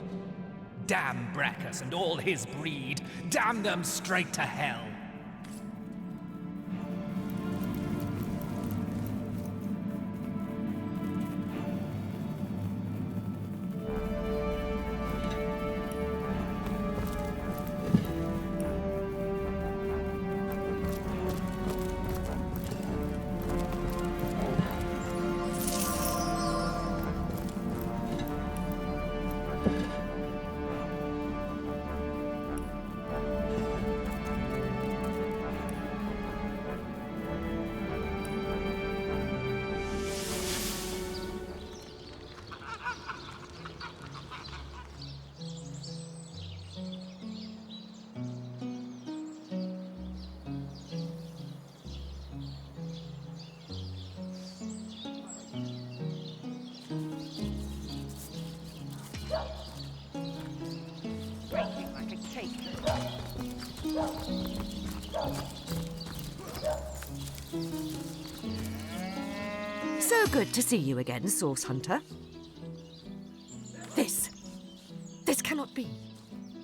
B: Damn Brachus and all his breed. Damn them straight to hell.
F: Breaking like a cake.
V: So good to see you again, Source Hunter. This cannot be.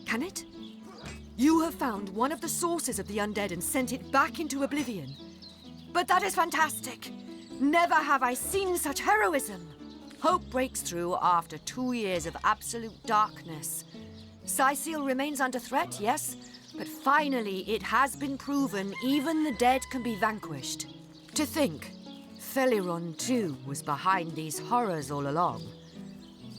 V: Can it? You have found one of the sources of the undead and sent it back into oblivion. But that is fantastic. Never have I seen such heroism. Hope breaks through after 2 years of absolute darkness. Sicil remains under threat, yes, but finally it has been proven even the dead can be vanquished. To think, Theliron too was behind these horrors all along.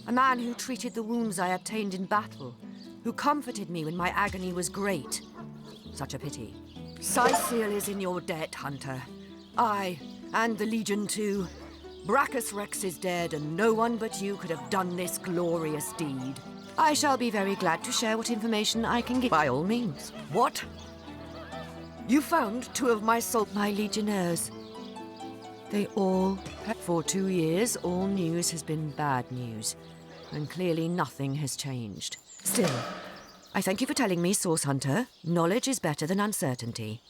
V: A man who treated the wounds I obtained in battle, who comforted me when my agony was great. Such a pity. Sicil is in your debt, Hunter. I, and the Legion too. Brachus Rex is dead, and no one but you could have done this glorious deed. I shall be very glad to share what information I can give. By all means. What? You found 2 of my legionnaires. They all... For 2 years, all news has been bad news, and clearly nothing has changed. Still, I thank you for telling me, Source Hunter. Knowledge is better than uncertainty.